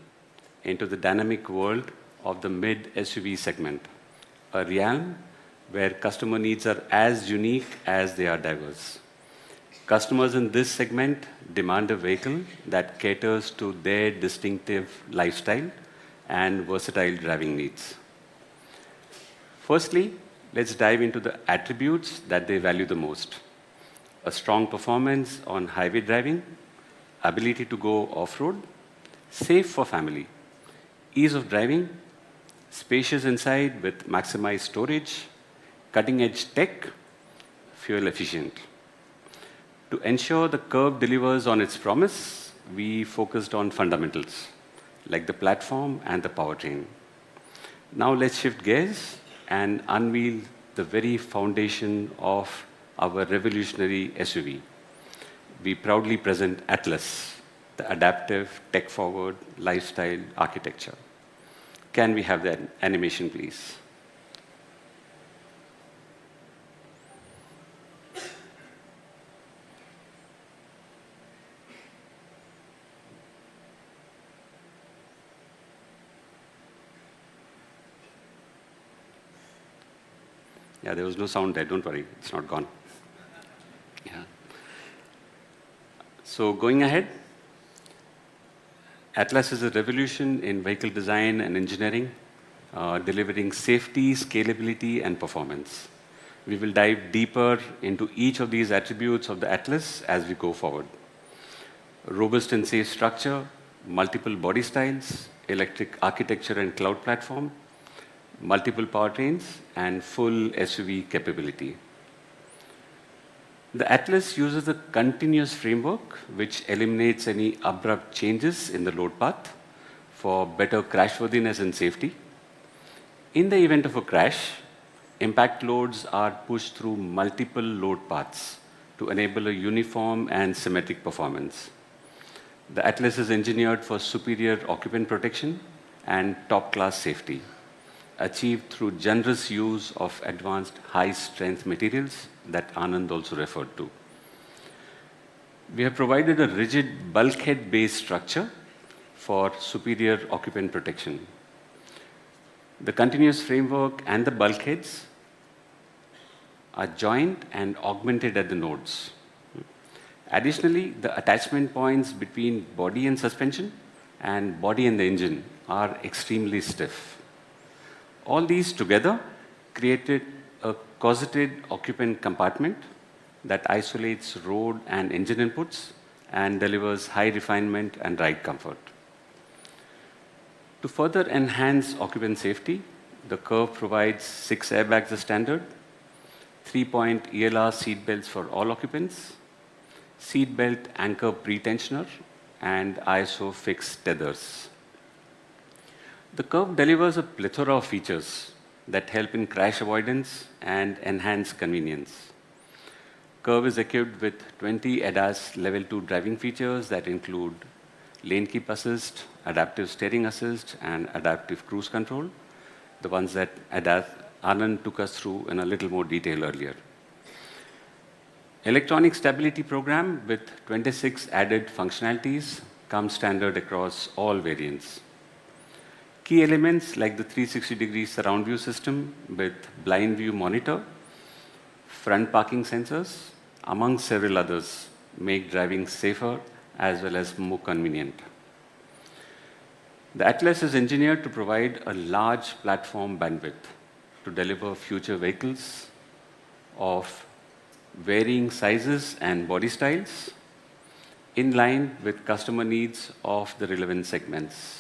Speaker 6: into the dynamic world of the mid-SUV segment, a realm where customer needs are as unique as they are diverse. Customers in this segment demand a vehicle that caters to their distinctive lifestyle and versatile driving needs. Firstly, let's dive into the attributes that they value the most. A strong performance on highway driving, ability to go off-road, safe for family, ease of driving, spacious inside with maximized storage, cutting-edge tech, fuel efficient. To ensure the Curvv delivers on its promise, we focused on fundamentals, like the platform and the powertrain. Now let's shift gears and unveil the very foundation of our revolutionary SUV. We proudly present Atlas, the adaptive, tech-forward lifestyle architecture. Can we have that animation, please? Yeah, there was no sound there, don't worry, it's not gone. Yeah. So going ahead, Atlas is a revolution in vehicle design and engineering, delivering safety, scalability, and performance. We will dive deeper into each of these attributes of the Atlas as we go forward. Robust and safe structure, multiple body styles, electric architecture and cloud platform, multiple powertrains, and full SUV capability. The Atlas uses a continuous framework which eliminates any abrupt changes in the load path for better crashworthiness and safety. In the event of a crash, impact loads are pushed through multiple load paths to enable a uniform and symmetric performance. The Atlas is engineered for superior occupant protection and top-class safety, achieved through generous use of advanced high-strength materials that Anand also referred to. We have provided a rigid bulkhead-based structure for superior occupant protection. The continuous framework and the bulkheads are joined and augmented at the nodes. Additionally, the attachment points between body and suspension and body and the engine are extremely stiff. All these together created a cosseted occupant compartment that isolates road and engine inputs and delivers high refinement and ride comfort. To further enhance occupant safety, the Curvv provides 6 airbags as standard, 3-point ELR seat belts for all occupants, seat belt anchor pre-tensioner, and ISO fixed tethers. The Curvv delivers a plethora of features that help in crash avoidance and enhance convenience. Curvv is equipped with 20 ADAS Level 2 driving features that include lane keep assist, adaptive steering assist, and adaptive cruise control, the ones that Anand took us through in a little more detail earlier. Electronic stability program with 26 added functionalities comes standard across all variants. Key elements like the 360-degree surround view system with blind view monitor, front parking sensors, among several others, make driving safer as well as more convenient. The Atlas is engineered to provide a large platform bandwidth to deliver future vehicles of varying sizes and body styles in line with customer needs of the relevant segments.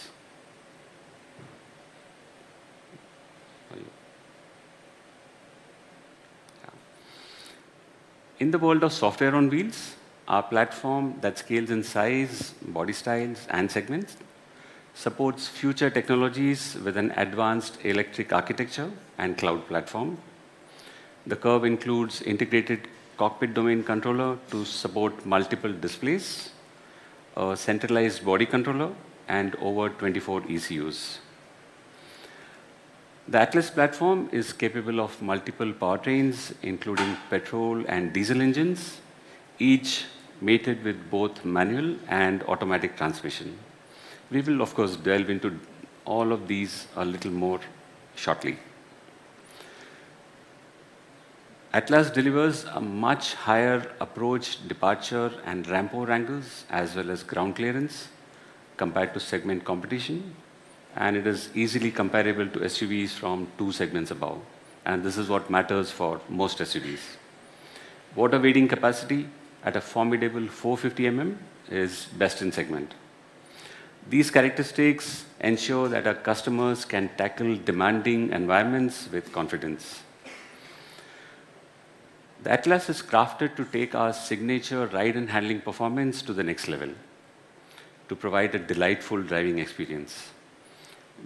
Speaker 6: In the world of software on wheels, our platform that scales in size, body styles, and segments supports future technologies with an advanced electric architecture and cloud platform. The Curvv includes integrated cockpit domain controller to support multiple displays, a centralized body controller, and over 24 ECUs. The Atlas platform is capable of multiple powertrains, including petrol and diesel engines, each mated with both manual and automatic transmission. We will, of course, delve into all of these a little more shortly. Atlas delivers a much higher approach, departure, and ramp over angles, as well as ground clearance, compared to segment competition. And it is easily comparable to SUVs from 2 segments above. And this is what matters for most SUVs. Water wading capacity at a formidable 450 mm is best in segment. These characteristics ensure that our customers can tackle demanding environments with confidence. The Atlas is crafted to take our signature ride and handling performance to the next level, to provide a delightful driving experience.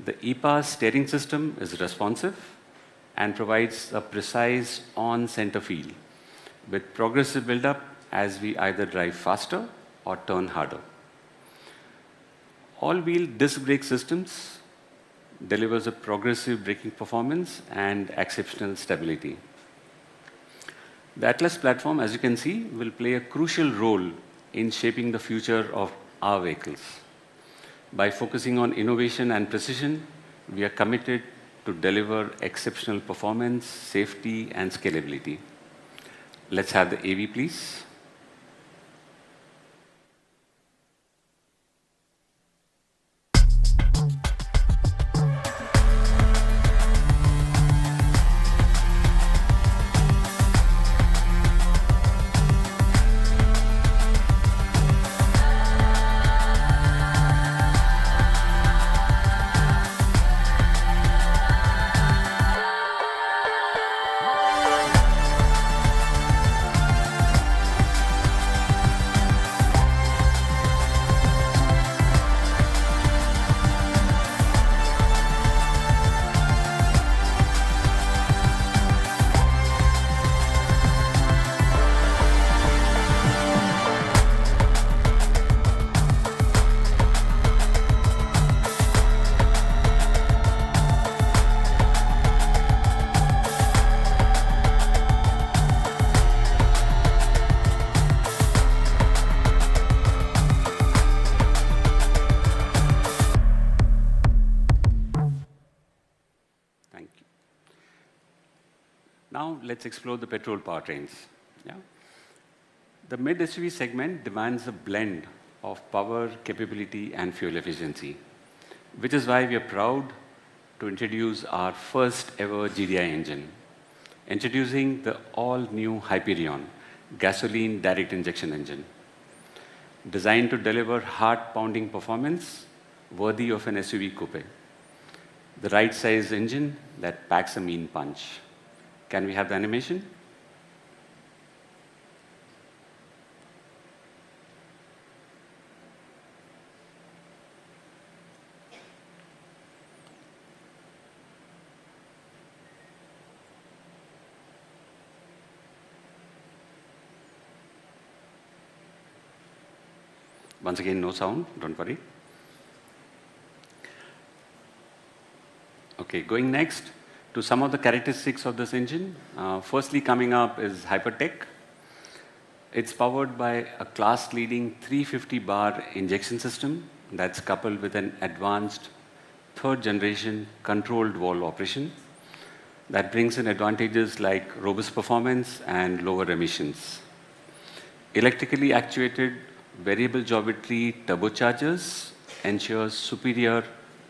Speaker 6: The EPAS steering system is responsive and provides a precise on-center feel with progressive build-up as we either drive faster or turn harder. All-wheel disc brake systems delivers a progressive braking performance and exceptional stability. The Atlas platform, as you can see, will play a crucial role in shaping the future of our vehicles. By focusing on innovation and precision, we are committed to deliver exceptional performance, safety, and scalability. Let's have the AV, please. Now let's explore the petrol powertrains. Yeah? The mid-SUV segment demands a blend of power, capability, and fuel efficiency, which is why we are proud to introduce our first ever GDI engine, introducing the all-new Hyperion gasoline direct injection engine, designed to deliver heart-pounding performance worthy of an SUV coupe. The right-sized engine that packs a mean punch. Can we have the animation? Once again, no sound, don't worry. Okay, going next to some of the characteristics of this engine. Firstly, coming up is Hypertech. It's powered by a class-leading 350 bar injection system that's coupled with an advanced third-generation controlled valve operation that brings in advantages like robust performance and lower emissions. Electrically actuated variable geometry turbochargers ensures superior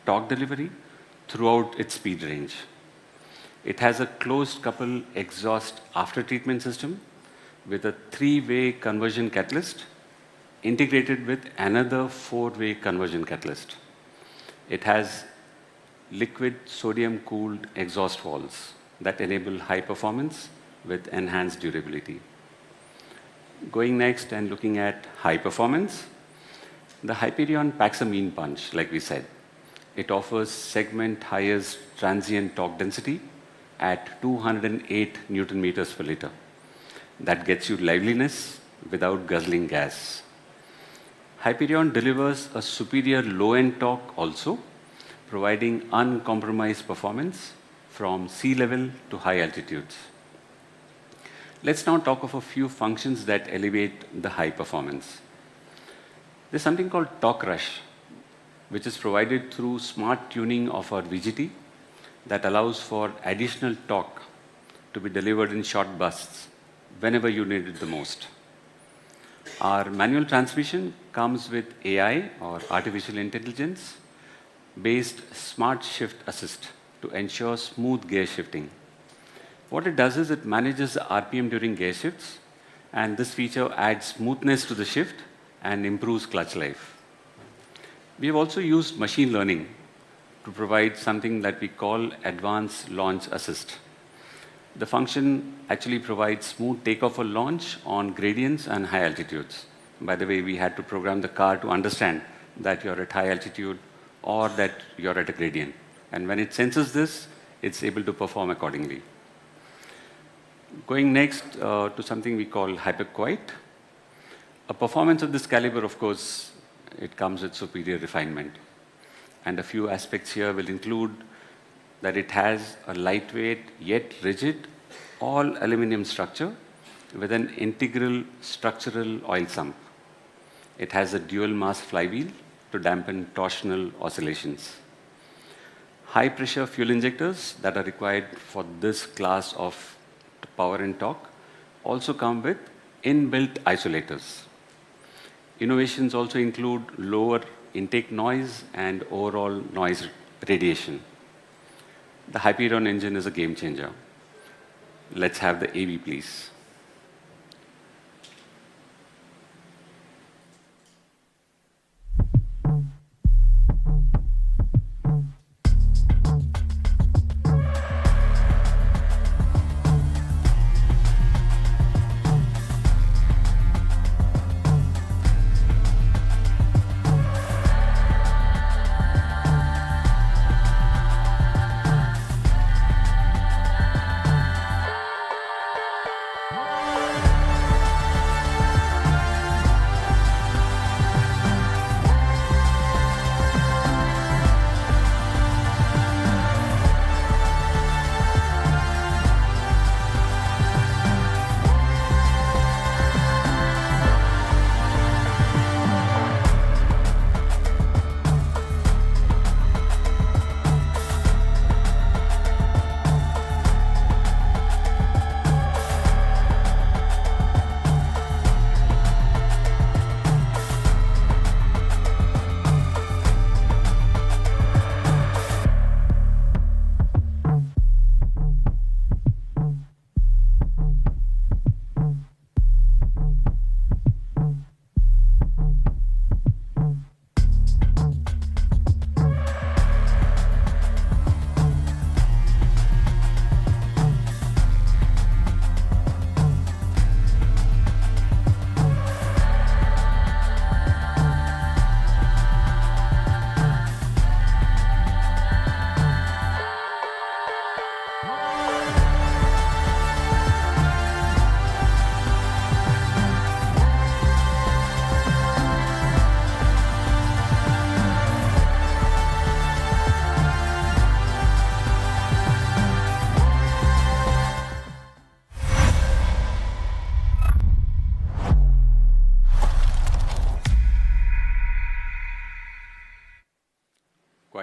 Speaker 6: torque delivery throughout its speed range. It has a closed couple exhaust after-treatment system with a 3-way conversion catalyst integrated with another 4-way conversion catalyst. It has liquid sodium-cooled exhaust valves that enable high performance with enhanced durability. Going next and looking at high performance, the Hyperion packs a mean punch, like we said. It offers segment highest transient torque density at 208 Newton meters per liter. That gets you liveliness without guzzling gas. Hyperion delivers a superior low-end torque also, providing uncompromised performance from sea level to high altitudes. Let's now talk of a few functions that elevate the high performance. There's something called torque rush, which is provided through smart tuning of our VGT that allows for additional torque to be delivered in short bursts whenever you need it the most. Our manual transmission comes with AI, or artificial intelligence, based smart shift assist to ensure smooth gear shifting. What it does is it manages the RPM during gear shifts, and this feature adds smoothness to the shift and improves clutch life. We have also used machine learning to provide something that we call advanced launch assist. The function actually provides smooth takeoff or launch on gradients and high altitudes. By the way, we had to program the car to understand that you're at high altitude or that you're at a gradient. And when it senses this, it's able to perform accordingly. Going next to something we call hyperquiet. A performance of this caliber, of course, it comes with superior refinement. And a few aspects here will include that it has a lightweight yet rigid all aluminum structure with an integral structural oil sump. It has a dual mass flywheel to dampen torsional oscillations. High pressure fuel injectors that are required for this class of power and torque also come with inbuilt isolators. Innovations also include lower intake noise and overall noise radiation. The Hyperion engine is a game changer. Let's have the AV, please.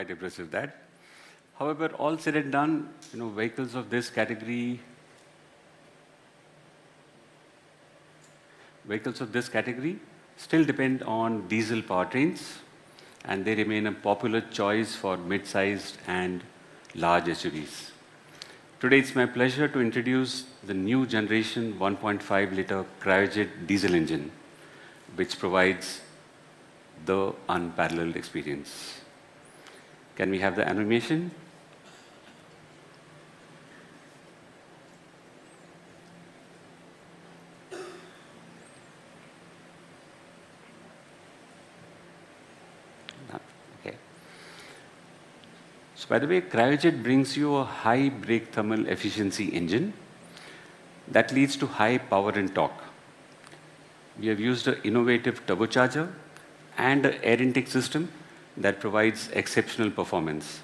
Speaker 6: quite impressive that. However, all said and done, vehicles of this category still depend on diesel powertrains, and they remain a popular choice for mid-sized and large SUVs. Today, it's my pleasure to introduce the new generation 1.5-liter cryojet diesel engine, which provides the unparalleled experience. Can we have the animation? Okay. So by the way, cryojet brings you a high brake thermal efficiency engine that leads to high power and torque. We have used an innovative turbocharger and an air intake system that provides exceptional performance,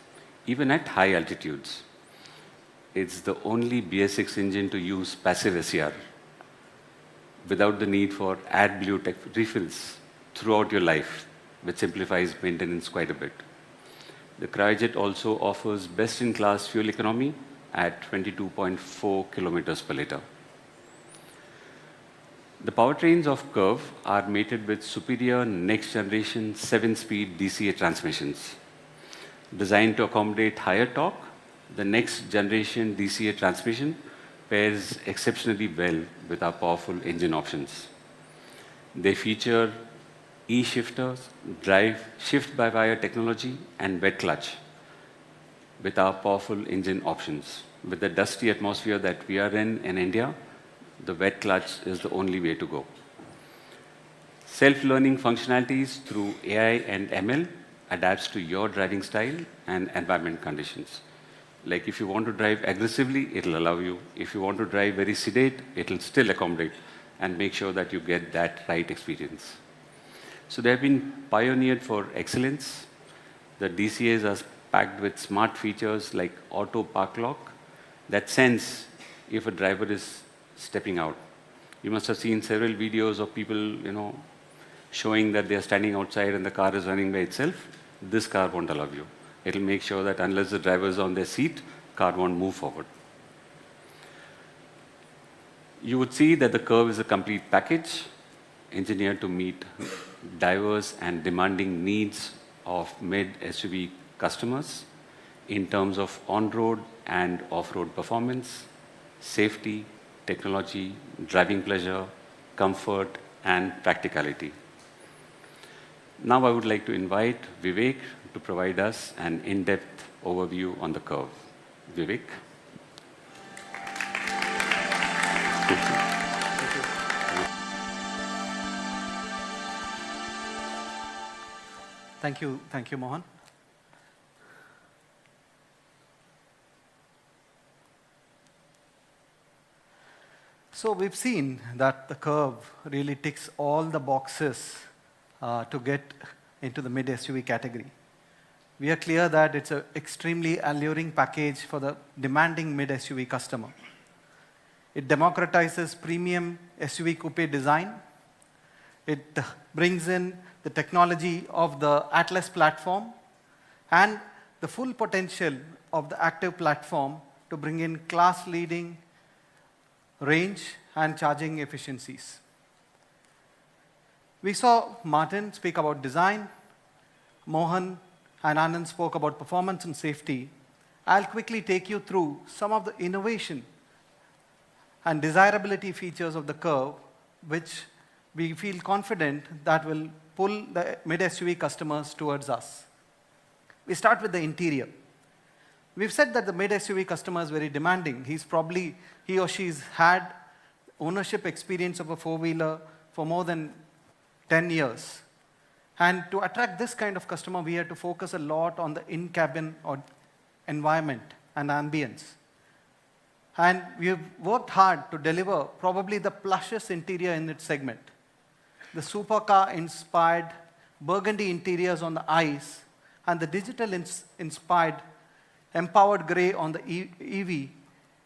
Speaker 6: even at high altitudes. It's the only BS6 engine to use passive SCR without the need for AdBlue refills throughout your life, which simplifies maintenance quite a bit. The cryojet also offers best-in-class fuel economy at 22.4 kilometers per liter. The powertrains of Curvv are mated with superior next-generation 7-speed DCA transmissions. Designed to accommodate higher torque, the next-generation DCA transmission pairs exceptionally well with our powerful engine options. They feature E-shifters, drive shift-by-wire technology, and wet clutch with our powerful engine options. With the dusty atmosphere that we are in India, the wet clutch is the only way to go. Self-learning functionalities through AI and ML adapts to your driving style and environment conditions. Like if you want to drive aggressively, it'll allow you. If you want to drive very sedate, it'll still accommodate and make sure that you get that right experience. So they have been pioneered for excellence. The DCAs are packed with smart features like auto park lock that sense if a driver is stepping out. You must have seen several videos of people, showing that they are standing outside and the car is running by itself. This car won't allow you. It'll make sure that unless the driver is on their seat, car won't move forward. You would see that the Curvv is a complete package engineered to meet diverse and demanding needs of mid-SUV customers in terms of on-road and off-road performance, safety, technology, driving pleasure, comfort, and practicality. Now I would like to invite Vivek to provide us an in-depth overview on the Curvv. Vivek.
Speaker 7: Thank you, Mohan. So we've seen that the Curvv really ticks all the boxes to get into the mid-SUV category. We are clear that it's an extremely alluring package for the demanding mid-SUV customer. It democratizes premium SUV coupe design. It brings in the technology of the Atlas platform and the full potential of the Active platform to bring in class-leading range and charging efficiencies. We saw Martin speak about design. Mohan and Anand spoke about performance and safety. I'll quickly take you through some of the innovation and desirability features of the Curvv, which we feel confident that will pull the mid-SUV customers towards us. We start with the interior. We've said that the mid-SUV customer is very demanding. He or she's had ownership experience of a four-wheeler for more than 10 years. And to attract this kind of customer, we had to focus a lot on the in-cabin or environment and ambience. And we've worked hard to deliver probably the plushest interior in its segment. The supercar-inspired burgundy interiors on the ICE and the digital-inspired empowered gray on the EV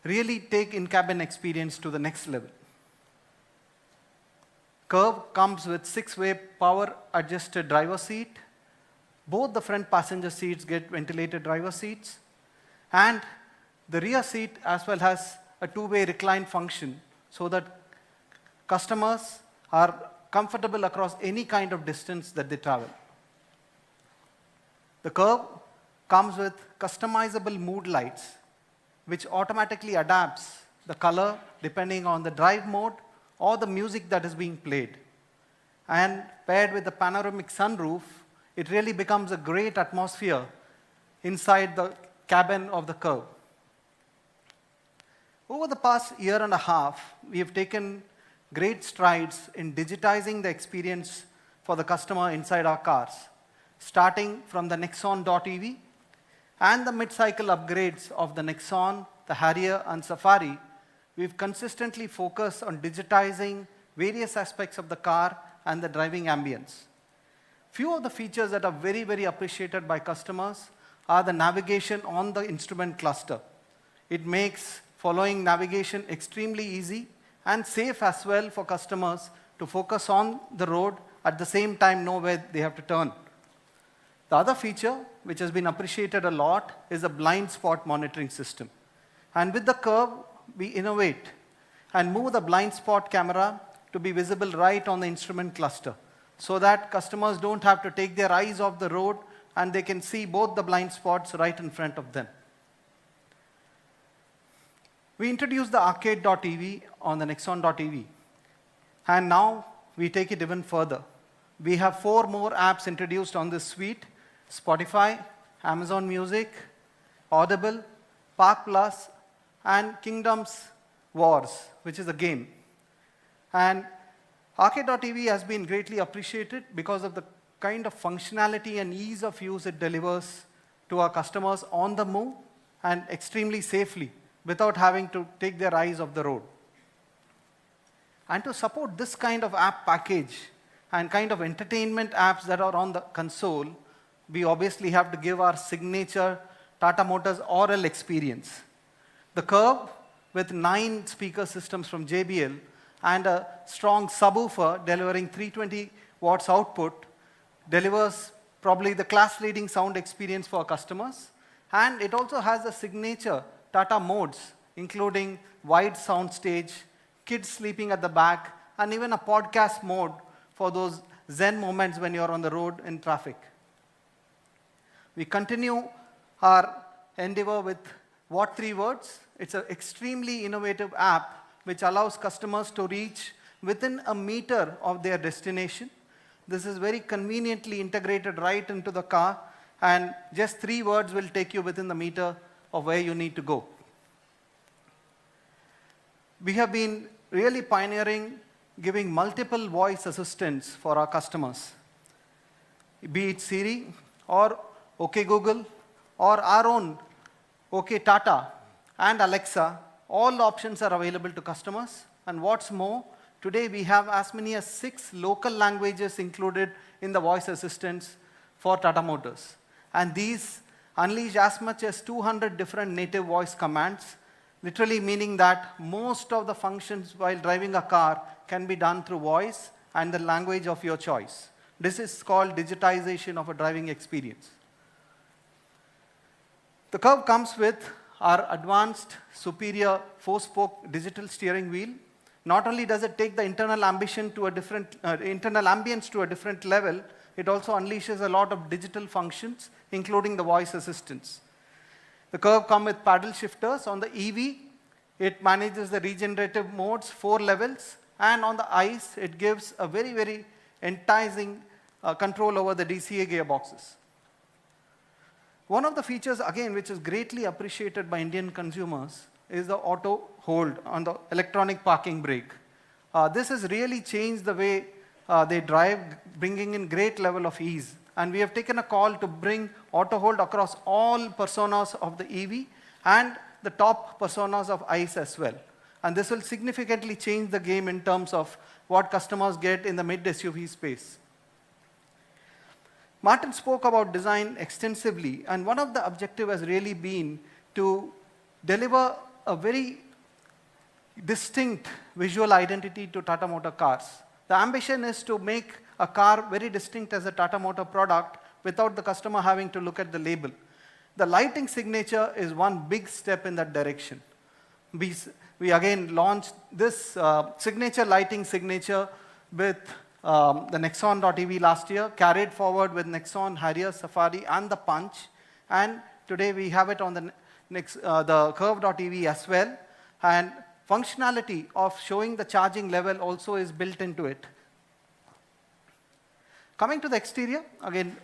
Speaker 7: really take in-cabin experience to the next level. Curvv comes with 6-way power-adjusted driver seat, Both the front passenger seats get ventilated driver seats, and the rear seat as well has a two-way recline function so that customers are comfortable across any kind of distance that they travel. The Curvv comes with customizable mood lights, which automatically adapts the color depending on the drive mode or the music that is being played. And paired with the panoramic sunroof, it really becomes a great atmosphere inside the cabin of the Curvv. Over the past year and a half, we have taken great strides in digitizing the experience for the customer inside our cars, starting from the Nexon.ev and the mid-cycle upgrades of the Nexon, the Harrier, and Safari. We've consistently focused on digitizing various aspects of the car and the driving ambience. Few of the features that are very, very appreciated by customers are the navigation on the instrument cluster. It makes following navigation extremely easy and safe as well for customers to focus on the road, at the same time know where they have to turn. The other feature, which has been appreciated a lot, is the blind spot monitoring system. And with the Curvv, we innovate and move the blind spot camera to be visible right on the instrument cluster, so that customers don't have to take their eyes off the road and they can see both the blind spots right in front of them. We introduced the Arcade.ev on the Nexon.ev, and now we take it even further. We have 4 more apps introduced on this suite: Spotify, Amazon Music, Audible, Park Plus, and Kingdoms Wars, which is a game. And Arcade.ev has been greatly appreciated because of the kind of functionality and ease of use it delivers to our customers on the move and extremely safely without having to take their eyes off the road. And to support this kind of app package and kind of entertainment apps that are on the console, we obviously have to give our signature Tata Motors oral experience. The Curvv, with 9 speaker systems from JBL and a strong subwoofer delivering 320 watts output, delivers probably the class-leading sound experience for our customers. And it also has the signature Tata modes, including wide sound stage, kids sleeping at the back, and even a podcast mode for those zen moments when you're on the road in traffic. We continue our endeavor with What 3 Words. It's an extremely innovative app which allows customers to reach within a meter of their destination. This is very conveniently integrated right into the car, and just 3 words will take you within the meter of where you need to go. We have been really pioneering giving multiple voice assistants for our customers, be it Siri or OK Google or our own OK Tata and Alexa. All options are available to customers. And what's more, today we have as many as 6 local languages included in the voice assistants for Tata Motors. And these unleash as much as 200 different native voice commands, literally meaning that most of the functions while driving a car can be done through voice and the language of your choice. This is called digitization of a driving experience. The Curvv comes with our advanced, superior 4-spoke digital steering wheel. Not only does it take the internal ambience to a different level, it also unleashes a lot of digital functions, including the voice assistants. The Curvv comes with paddle shifters. On the EV, it manages the regenerative modes, 4 levels, and on the ICE, it gives a very, very enticing control over the DCA gearboxes. One of the features, again, which is greatly appreciated by Indian consumers is the auto hold on the electronic parking brake. This has really changed the way they drive, bringing in great level of ease. And we have taken a call to bring auto hold across all personas of the EV and the top personas of ICE as well. And this will significantly change the game in terms of what customers get in the mid-SUV space. Martin spoke about design extensively, and one of the objectives has really been to deliver a very distinct visual identity to Tata Motor cars. The ambition is to make a car very distinct as a Tata Motor product without the customer having to look at the label. The lighting signature is one big step in that direction. We again launched this signature lighting signature with the Nexon.ev last year, carried forward with Nexon, Harrier, Safari, and the Punch. And today we have it on the Curvv.ev as well. And functionality of showing the charging level also is built into it. Coming to the exterior, again,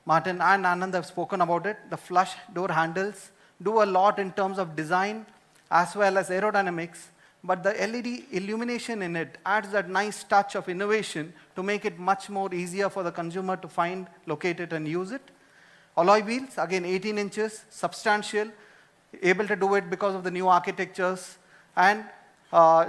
Speaker 7: Martin and Anand have spoken about it. The flush door handles do a lot in terms of design as well as aerodynamics, but the LED illumination in it adds that nice touch of innovation to make it much more easier for the consumer to find, locate it, and use it. Alloy wheels, again 18 inches, substantial, able to do it because of the new architectures, and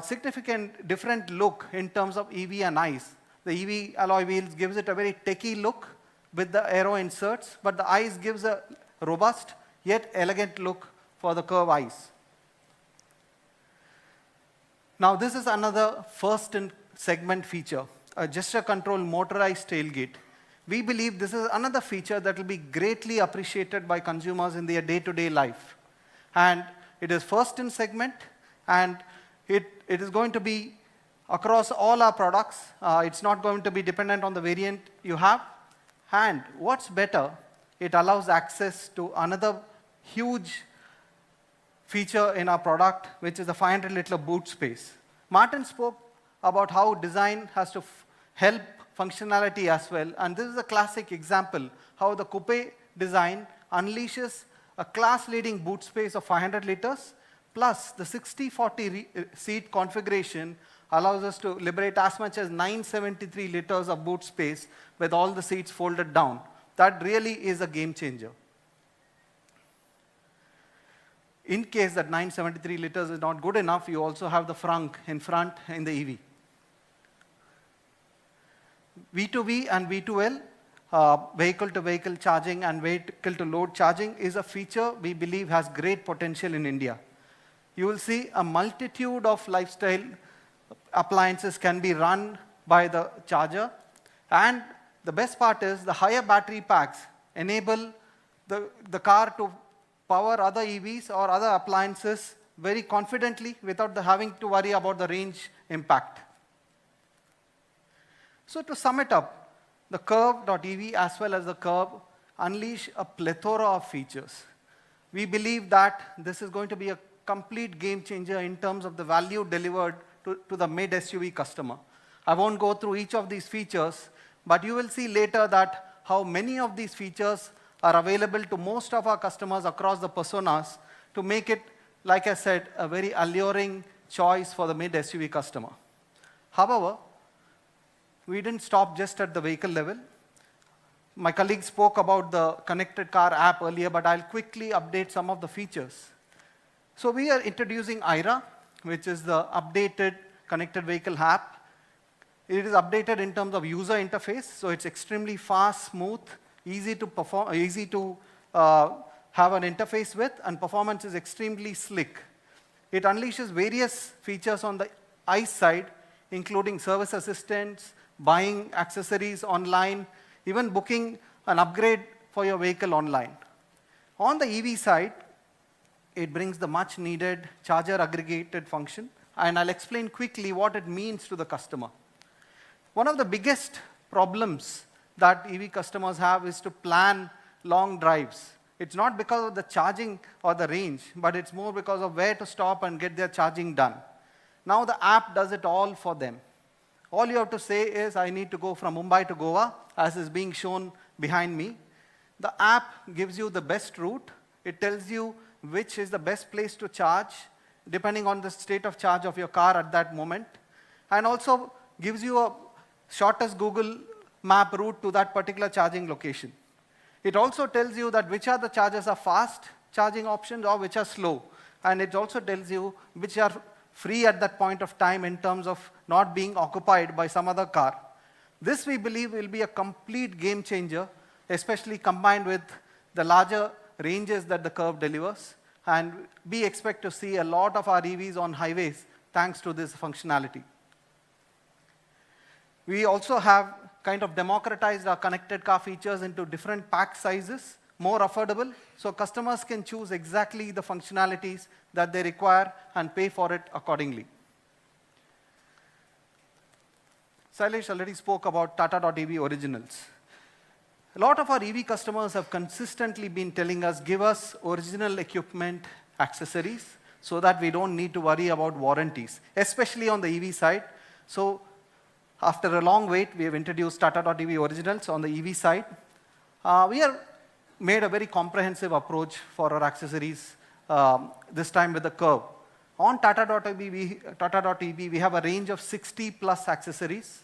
Speaker 7: significant different look in terms of EV and ICE. The EV alloy wheels gives it a very techie look with the aero inserts, but the ICE gives a robust yet elegant look for the Curvv ICE. Now this is another first in segment feature, a gesture control motorized tailgate. We believe this is another feature that will be greatly appreciated by consumers in their day-to-day life. And it is first in segment, and it is going to be across all our products. It's not going to be dependent on the variant you have. And what's better, it allows access to another huge feature in our product, which is the 500-liter boot space. Martin spoke about how design has to help functionality as well, and this is a classic example how the coupe design unleashes a class-leading boot space of 500 liters, plus the 60-40 seat configuration allows us to liberate as much as 973 liters of boot space with all the seats folded down. That really is a game changer. In case that 973 liters is not good enough, you also have the frunk in front in the EV. V2V and V2L, vehicle-to-vehicle charging and vehicle-to-load charging, is a feature we believe has great potential in India. You will see a multitude of lifestyle appliances can be run by the charger, and the best part is the higher battery packs enable the car to power other EVs or other appliances very confidently without having to worry about the range impact. So to sum it up, the Curvv.ev as well as the Curvv unleash a plethora of features. We believe that this is going to be a complete game changer in terms of the value delivered to the mid-SUV customer. I won't go through each of these features, but you will see later that how many of these features are available to most of our customers across the personas to make it, like I said, a very alluring choice for the mid-SUV customer. However, we didn't stop just at the vehicle level. My colleague spoke about the connected car app earlier, but I'll quickly update some of the features. So we are introducing IRA, which is the updated connected vehicle app. It is updated in terms of user interface, so it's extremely fast, smooth, easy to perform, easy to have an interface with, and performance is extremely slick. It unleashes various features on the ICE side, including service assistance, buying accessories online, even booking an upgrade for your vehicle online. On the EV side, it brings the much needed charger aggregated function, and I'll explain quickly what it means to the customer. One of the biggest problems that EV customers have is to plan long drives. It's not because of the charging or the range, but it's more because of where to stop and get their charging done. Now the app does it all for them. All you have to say is, I need to go from Mumbai to Goa, as is being shown behind me. The app gives you the best route. It tells you which is the best place to charge, depending on the state of charge of your car at that moment, and also gives you a shortest Google map route to that particular charging location. It also tells you that which are the chargers are fast charging options or which are slow. And it also tells you which are free at that point of time in terms of not being occupied by some other car. This, we believe, will be a complete game changer, especially combined with the larger ranges that the Curvv delivers. And we expect to see a lot of our EVs on highways thanks to this functionality. We also have kind of democratized our connected car features into different pack sizes, more affordable, so customers can choose exactly the functionalities that they require and pay for it accordingly. Sailesh already spoke about Tata.ev originals. A lot of our EV customers have consistently been telling us, give us original equipment accessories so that we don't need to worry about warranties, especially on the EV side. So after a long wait, we have introduced Tata.ev originals on the EV side. We have made a very comprehensive approach for our accessories, this time with the Curvv. On Tata.ev, we have a range of 60 plus accessories.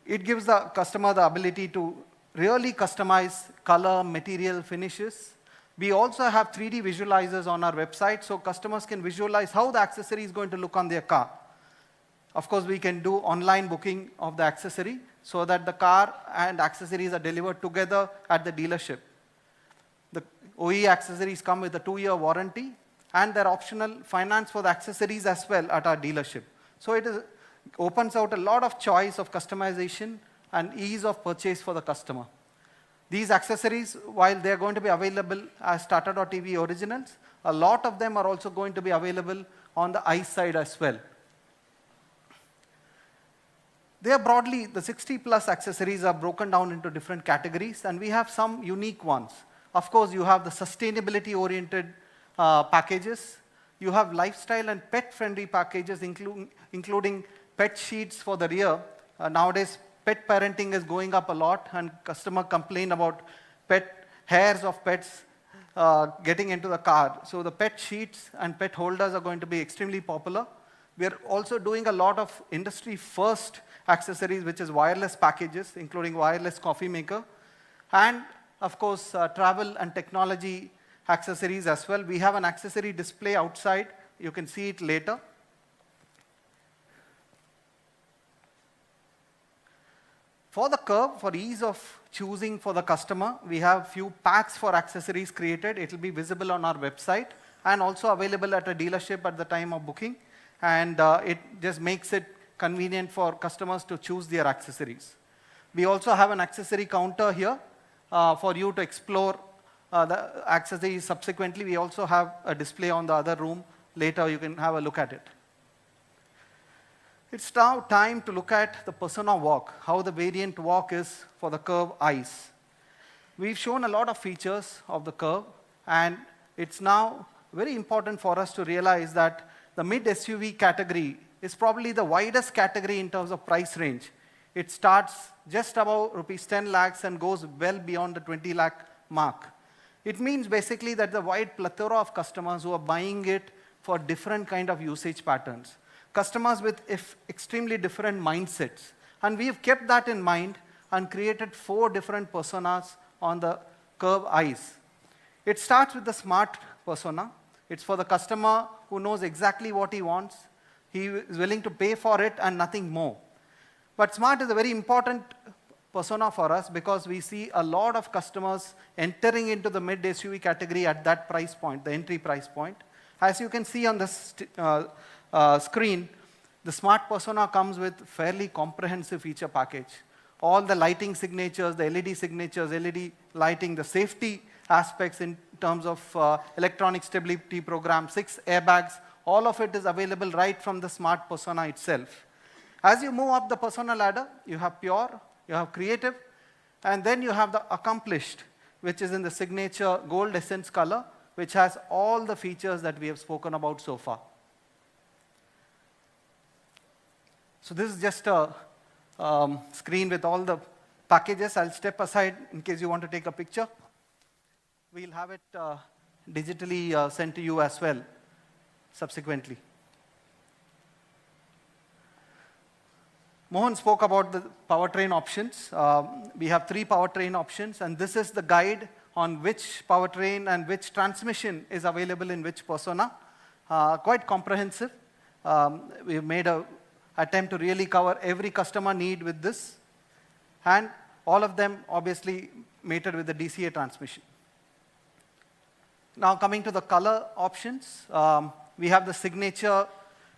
Speaker 7: It gives the customer the ability to really customize color, material, finishes. We also have 3D visualizers on our website, so customers can visualize how the accessory is going to look on their car. Of course, we can do online booking of the accessory so that the car and accessories are delivered together at the dealership. The OE accessories come with a 2-year warranty, and they're optional finance for the accessories as well at our dealership. So it opens out a lot of choice of customization and ease of purchase for the customer. These accessories, while they're going to be available as Tata.ev originals, a lot of them are also going to be available on the ICE side as well. They are broadly, the 60 plus accessories are broken down into different categories, and we have some unique ones. Of course, you have the sustainability oriented packages. You have lifestyle and pet friendly packages, including pet sheets for the rear. Nowadays, pet parenting is going up a lot, and customers complain about hairs of pets getting into the car. So the pet sheets and pet holders are going to be extremely popular. We are also doing a lot of industry first accessories, which is wireless packages, including wireless coffee maker. And of course, travel and technology accessories as well. We have an accessory display outside. You can see it later. For the Curvv, for ease of choosing for the customer, we have few packs for accessories created. It will be visible on our website and also available at a dealership at the time of booking. And it just makes it convenient for customers to choose their accessories. We also have an accessory counter here for you to explore the accessories subsequently. We also have a display on the other room. Later, you can have a look at it. It's now time to look at the persona walk, how the variant walk is for the Curvv ICE. We've shown a lot of features of the Curvv, and it's now very important for us to realize that the mid SUV category is probably the widest category in terms of price range. It starts just above rupees 10 lakhs and goes well beyond the 20 lakh mark. It means basically that the wide plethora of customers who are buying it for different kind of usage patterns. Customers with extremely different mindsets. And we've kept that in mind and created 4 different personas on the Curvv ICE. It starts with the smart persona. It's for the customer who knows exactly what he wants. He is willing to pay for it and nothing more. But smart is a very important persona for us because we see a lot of customers entering into the mid SUV category at that price point, the entry price point. As you can see on the screen, the smart persona comes with fairly comprehensive feature package. All the lighting signatures, the LED signatures, LED lighting, the safety aspects in terms of electronic stability program, 6 airbags, all of it is available right from the smart persona itself. As you move up the persona ladder, you have pure, you have creative, and then you have the accomplished, which is in the signature gold essence color, which has all the features that we have spoken about so far. So this is just a screen with all the packages. I'll step aside in case you want to take a picture. We'll have it digitally sent to you as well subsequently. Mohan spoke about the powertrain options. We have 3 powertrain options, and this is the guide on which powertrain and which transmission is available in which persona. Quite comprehensive. We've made an attempt to really cover every customer need with this, and all of them obviously mated with the DCA transmission. Now coming to the color options, we have the signature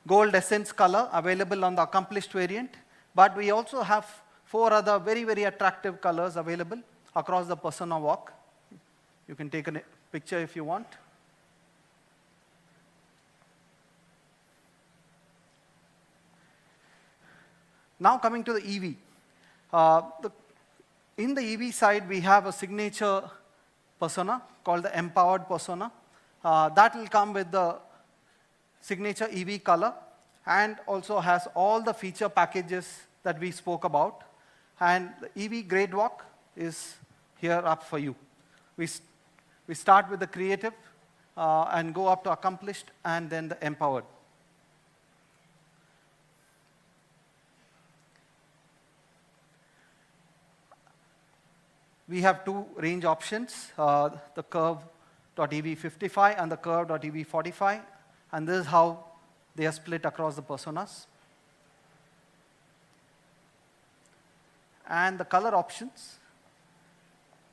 Speaker 7: gold essence color available on the accomplished variant, but we also have 4 other very, very attractive colors available across the persona walk. You can take a picture if you want. Now coming to the EV. In the EV side, we have a signature persona called the empowered persona. That will come with the signature EV color and also has all the feature packages that we spoke about. And the EV grade walk is here up for you. We start with the creative and go up to accomplished and then the empowered. We have 2 range options, the Curvv.EV55 and the Curvv.EV45, and this is how they are split across the personas. And the color options,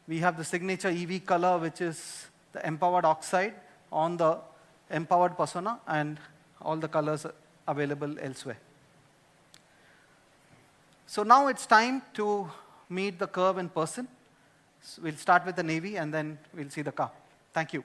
Speaker 7: we have the signature EV color, which is the empowered oxide on the empowered persona, and all the colors available elsewhere. So now it's time to meet the Curvv in person. So we'll start with the Navy, and then we'll see the car. Thank you.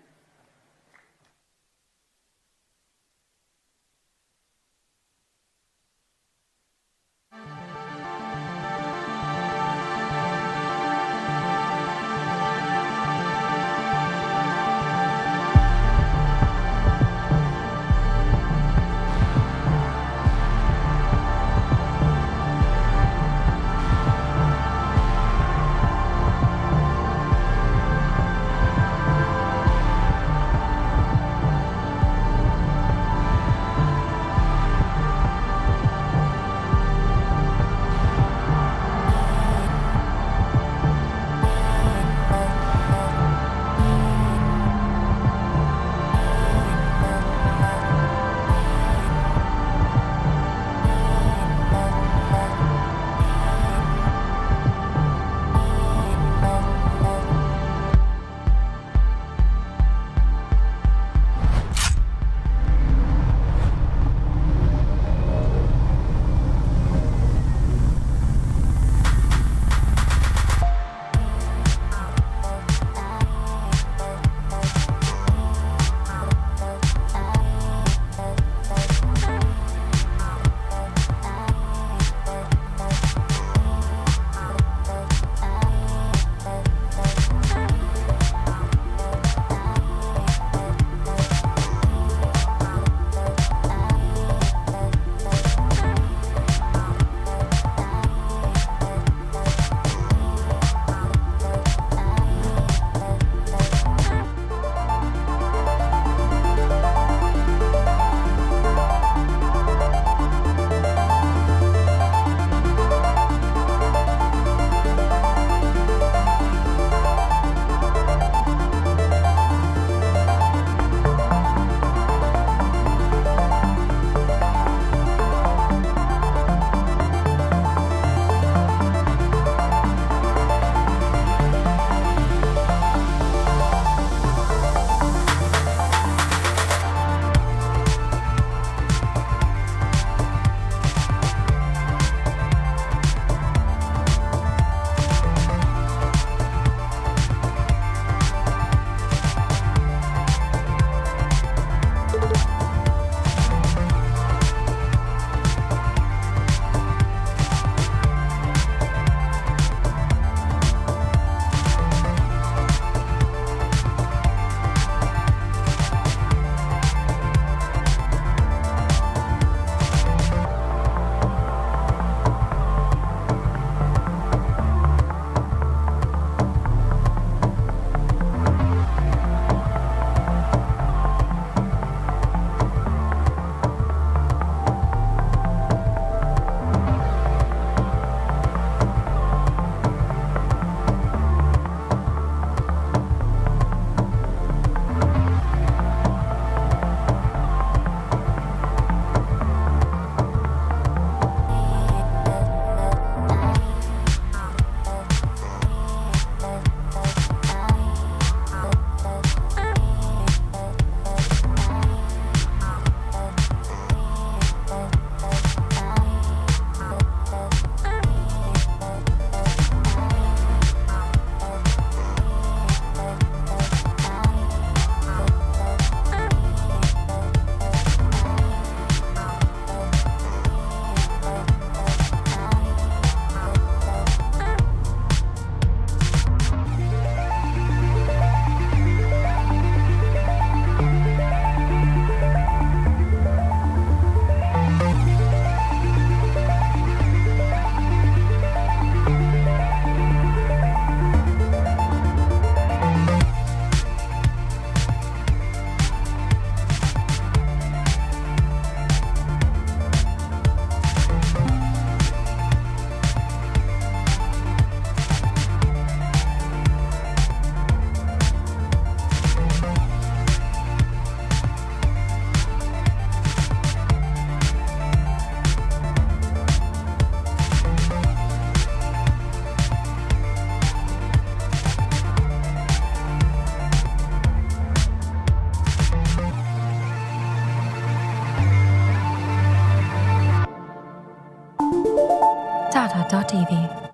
Speaker 8: Tata.tv.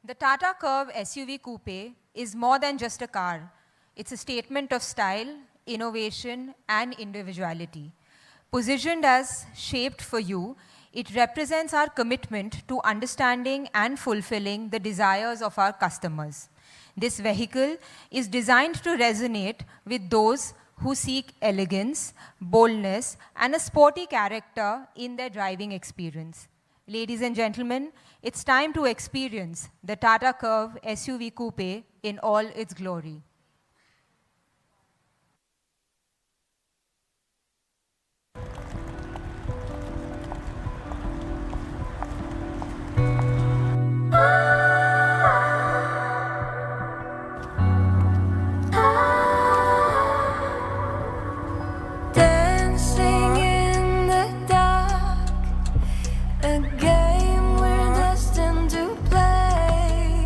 Speaker 1: The Tata Curvv SUV Coupe is more than just a car. It's a statement of style, innovation, and individuality. Positioned as shaped for you, it represents our commitment to understanding and fulfilling the desires of our customers. This vehicle is designed to resonate with those who seek elegance, boldness, and a sporty character in their driving experience. Ladies and gentlemen, it's time to experience the Tata Curvv SUV Coupe in all its glory.
Speaker 8: Dancing in the dark, a game we're destined to play.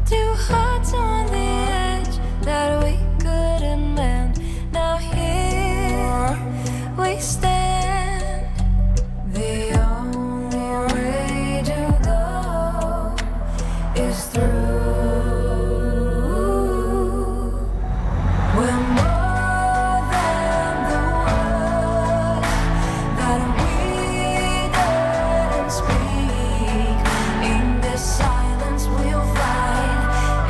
Speaker 8: Two hearts on the edge that we couldn't mend. Now here we stand. The only way to go is through. We're more than the words that we didn't speak. In this silence we'll find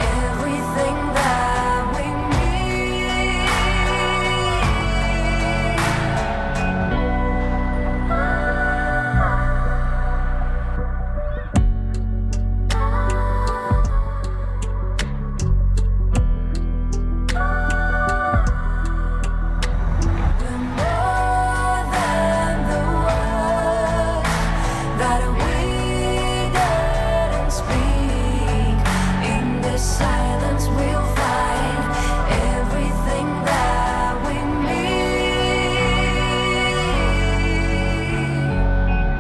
Speaker 8: everything that we need. We're more than the words that we didn't speak. In this silence we'll find everything that we need.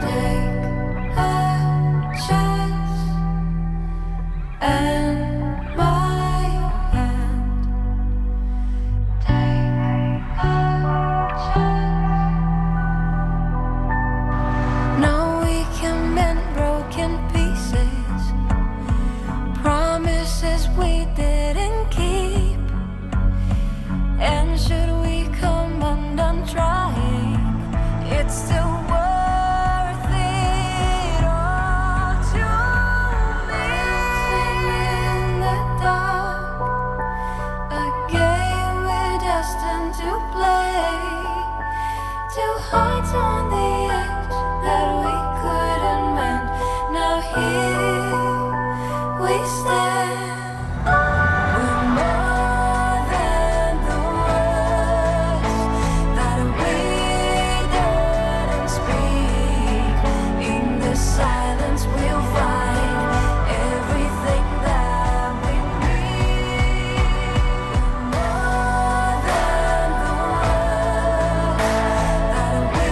Speaker 8: Take a chance and my hand. Take a chance. Now we can mend broken pieces, promises we didn't keep. And should we come undone trying, it's still worth it all to me. In the dark, a game we're destined to play. Two hearts on the edge that we couldn't mend. Now here we stand. We're more than the words that we didn't speak. In this silence we'll find everything that we need. More than the words that we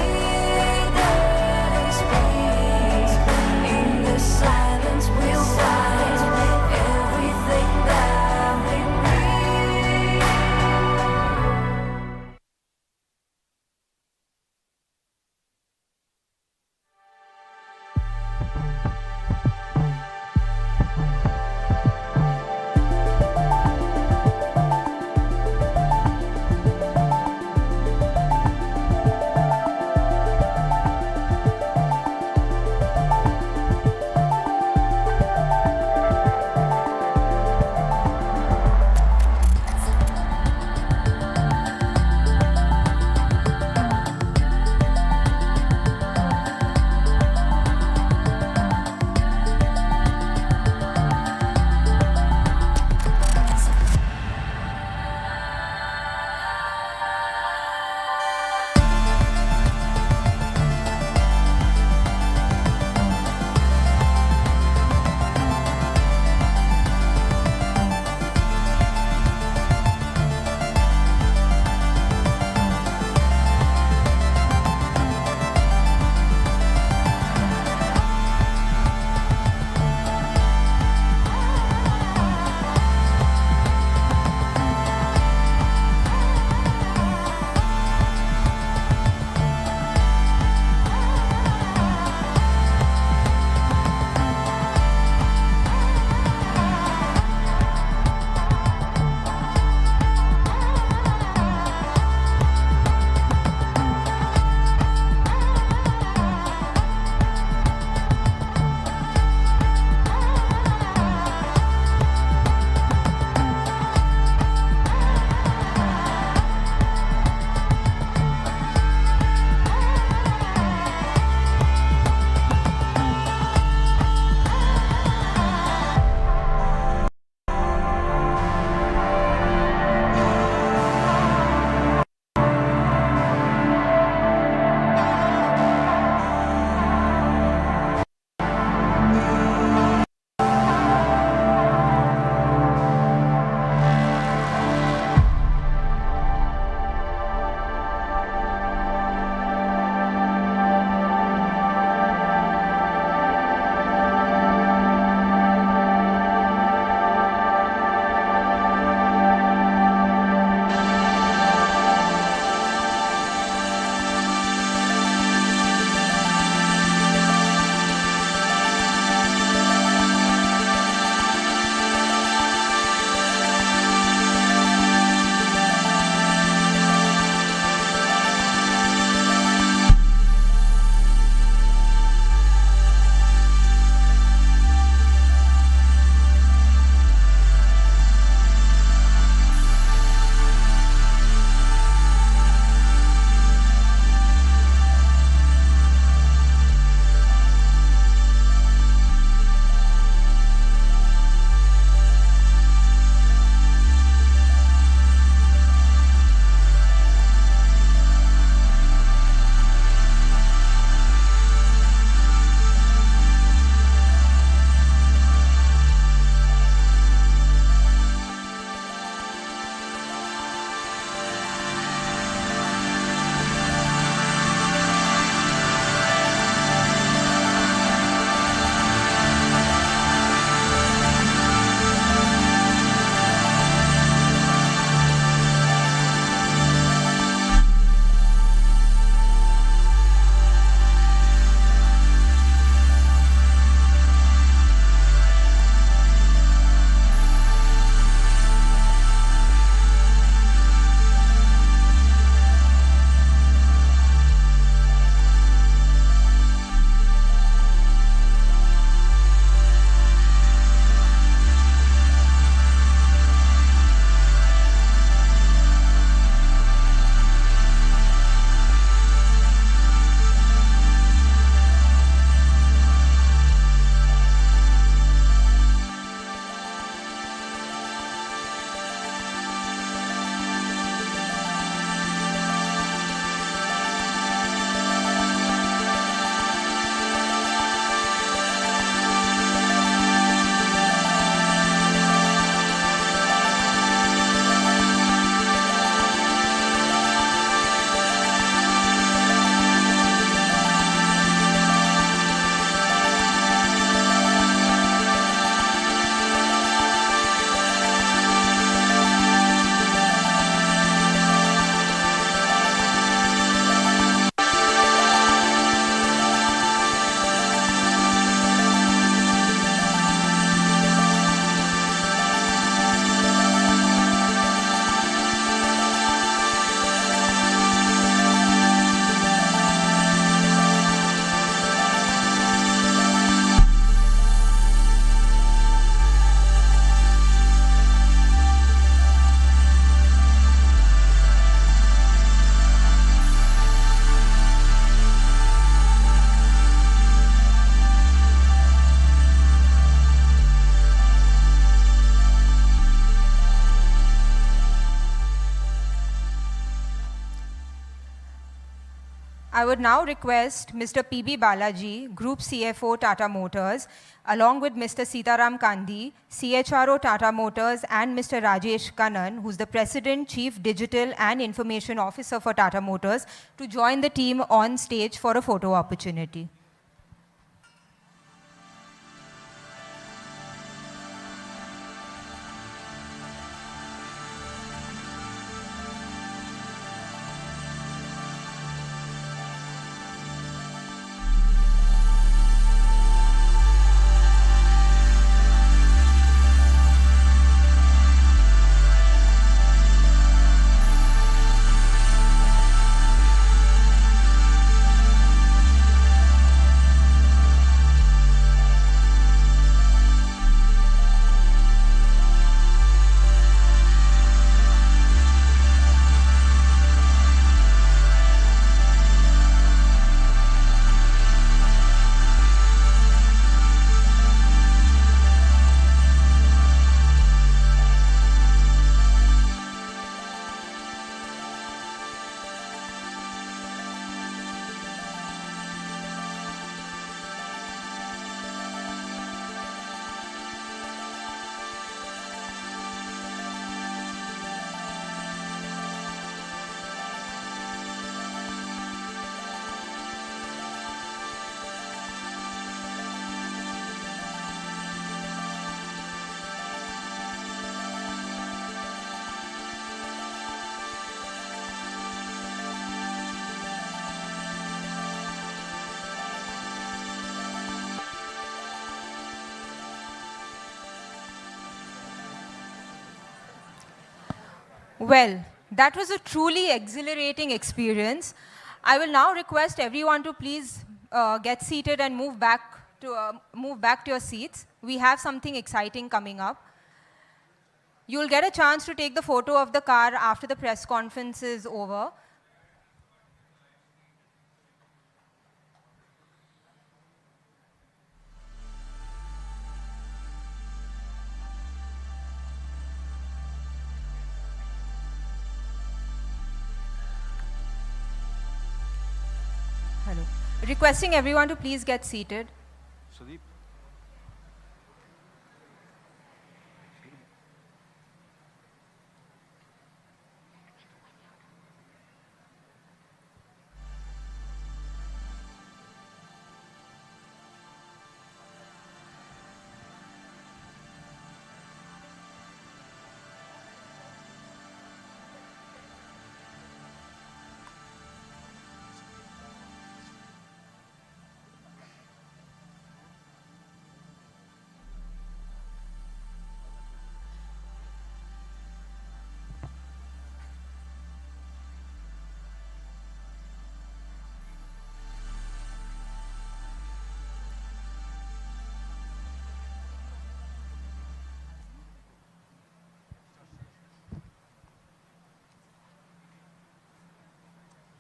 Speaker 1: I would now request Mr. P.B. Balaji, Group CFO, Tata Motors, along with Mr. Sitaram Kandi, CHRO, Tata Motors, and Mr. Rajesh Kannan, who's the President, Chief Digital and Information Officer for Tata Motors, to join the team on stage for a photo opportunity. Well, that was a truly exhilarating experience. I will now request everyone to please get seated and move back to your seats. We have something exciting coming up. You'll get a chance to take the photo of the car after the press conference is over. Hello. Requesting everyone to please get seated.
Speaker 2: Sudeep.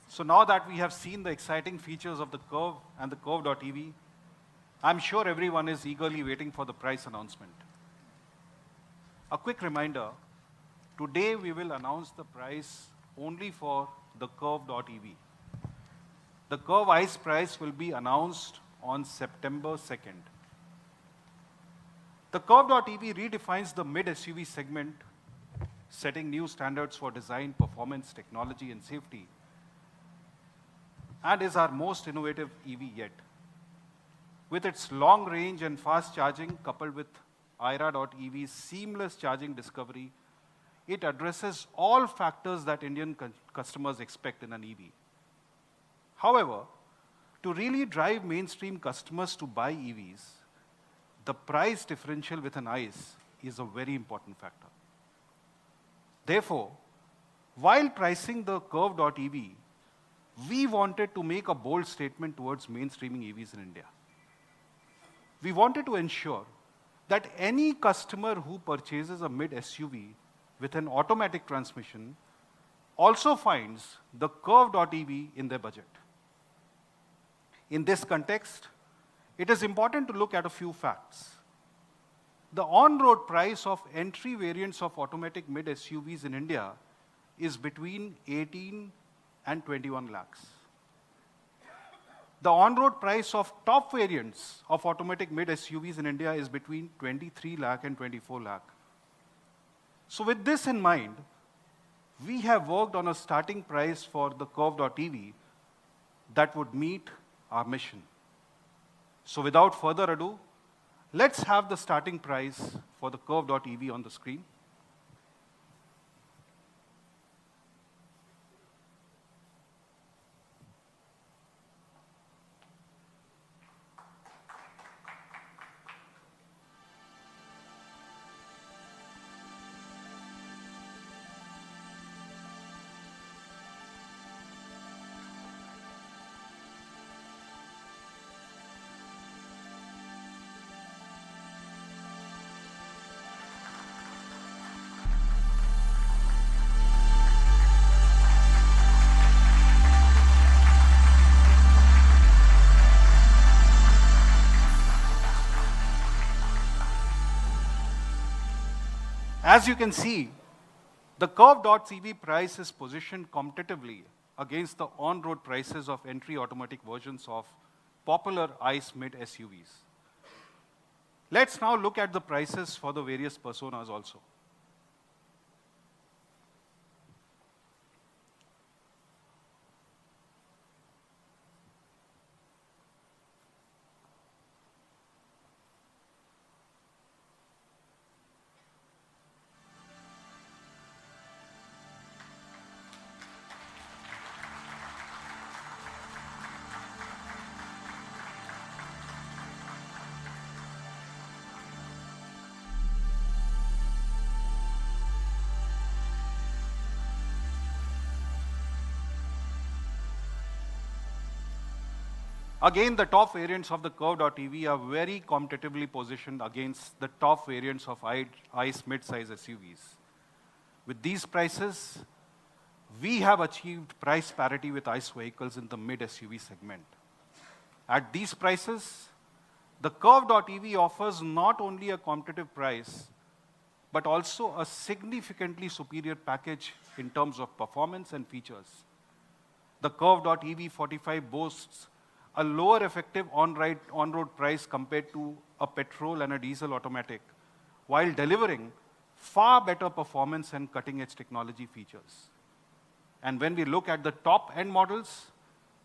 Speaker 2: So now that we have seen the exciting features of the Curvv and the Curvv.ev, I'm sure everyone is eagerly waiting for the price announcement. A quick reminder, today we will announce the price only for the Curvv.ev. The Curvv ICE price will be announced on September 2nd. The Curvv.ev redefines the mid-SUV segment, setting new standards for design, performance, technology, and safety, and is our most innovative EV yet. With its long range and fast charging, coupled with IRA.EV's seamless charging discovery, it addresses all factors that Indian customers expect in an EV. However, to really drive mainstream customers to buy EVs, the price differential with an ICE is a very important factor. Therefore, while pricing the Curvv.ev, we wanted to make a bold statement towards mainstreaming EVs in India. We wanted to ensure that any customer who purchases a mid-SUV with an automatic transmission also finds the Curvv.ev in their budget. In this context, it is important to look at a few facts. The on-road price of entry variants of automatic mid-SUVs in India is between 18 and 21 lakhs. The on-road price of top variants of automatic mid SUVs in India is between 23 lakh and 24 lakh. So with this in mind, we have worked on a starting price for the Curvv.EV that would meet our mission. So without further ado, let's have the starting price for the Curvv.EV on the screen. As you can see, the Curvv.EV price is positioned competitively against the on-road prices of entry automatic versions of popular ICE mid SUVs. Let's now look at the prices for the various personas also. Again, the top variants of the Curvv.EV are very competitively positioned against the top variants of ICE mid-size SUVs. With these prices, we have achieved price parity with ICE vehicles in the mid SUV segment. At these prices, the Curvv.EV offers not only a competitive price, but also a significantly superior package in terms of performance and features. The Curvv.EV 45 boasts a lower effective on-road price compared to a petrol and a diesel automatic, while delivering far better performance and cutting-edge technology features. And when we look at the top-end models,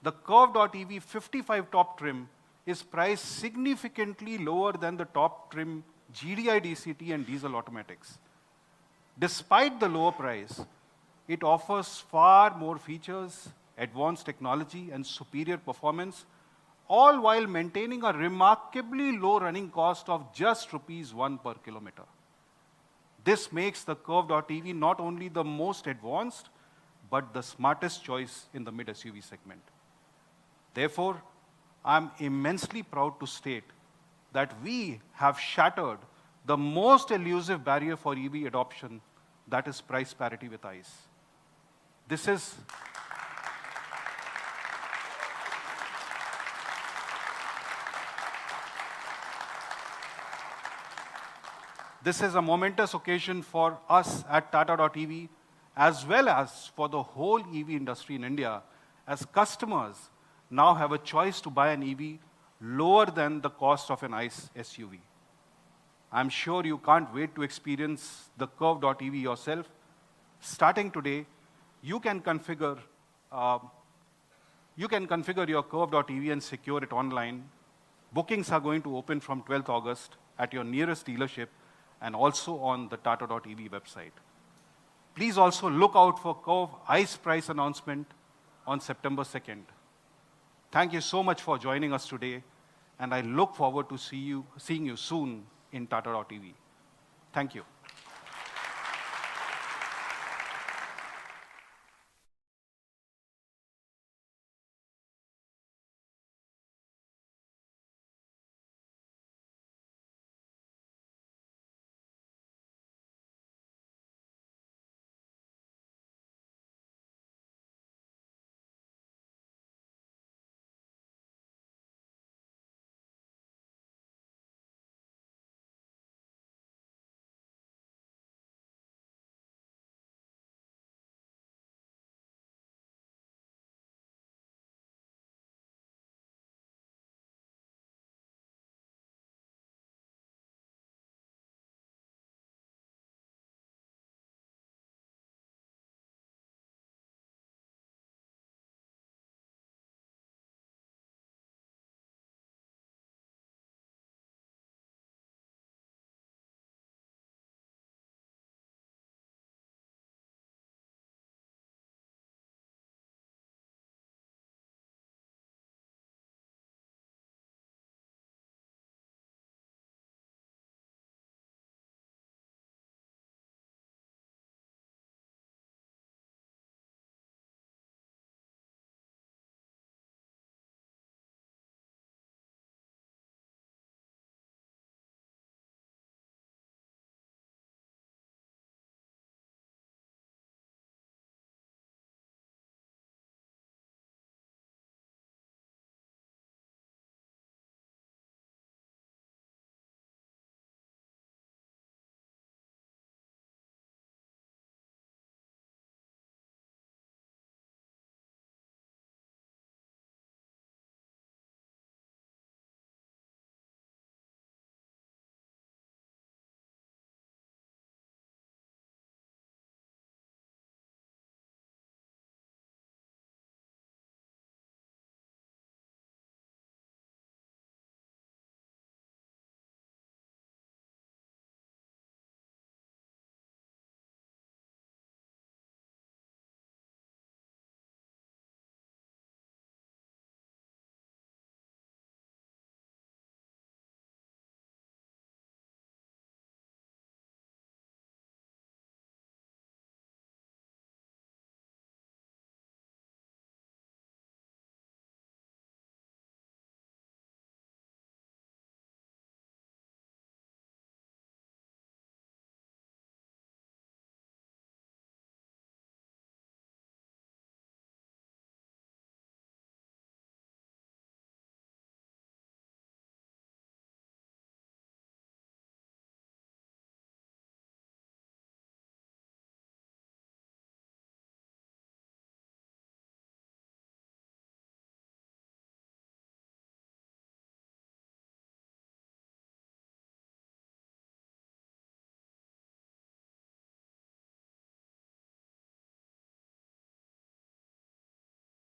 Speaker 2: the Curvv.EV 55 top trim is priced significantly lower than the top trim GDI DCT and diesel automatics. Despite the lower price, it offers far more features, advanced technology, and superior performance, all while maintaining a remarkably low running cost of just ₹1 per kilometer. This makes the Curvv.EV not only the most advanced, but the smartest choice in the mid SUV segment. Therefore, I'm immensely proud to state that we have shattered the most elusive barrier for EV adoption, that is price parity with ICE. This is a momentous occasion for us at Tata.EV, as well as for the whole EV industry in India, as customers now have a choice to buy an EV lower than the cost of an ICE SUV. I'm sure you can't wait to experience the Curvv.EV yourself. Starting today, you can configure your Curvv.EV and secure it online. Bookings are going to open from 12th August at your nearest dealership and also on the Tata.EV website. Please also look out for Curvv ICE price announcement on September 2nd. Thank you so much for joining us today, and I look forward to seeing you soon in Tata.EV. Thank you.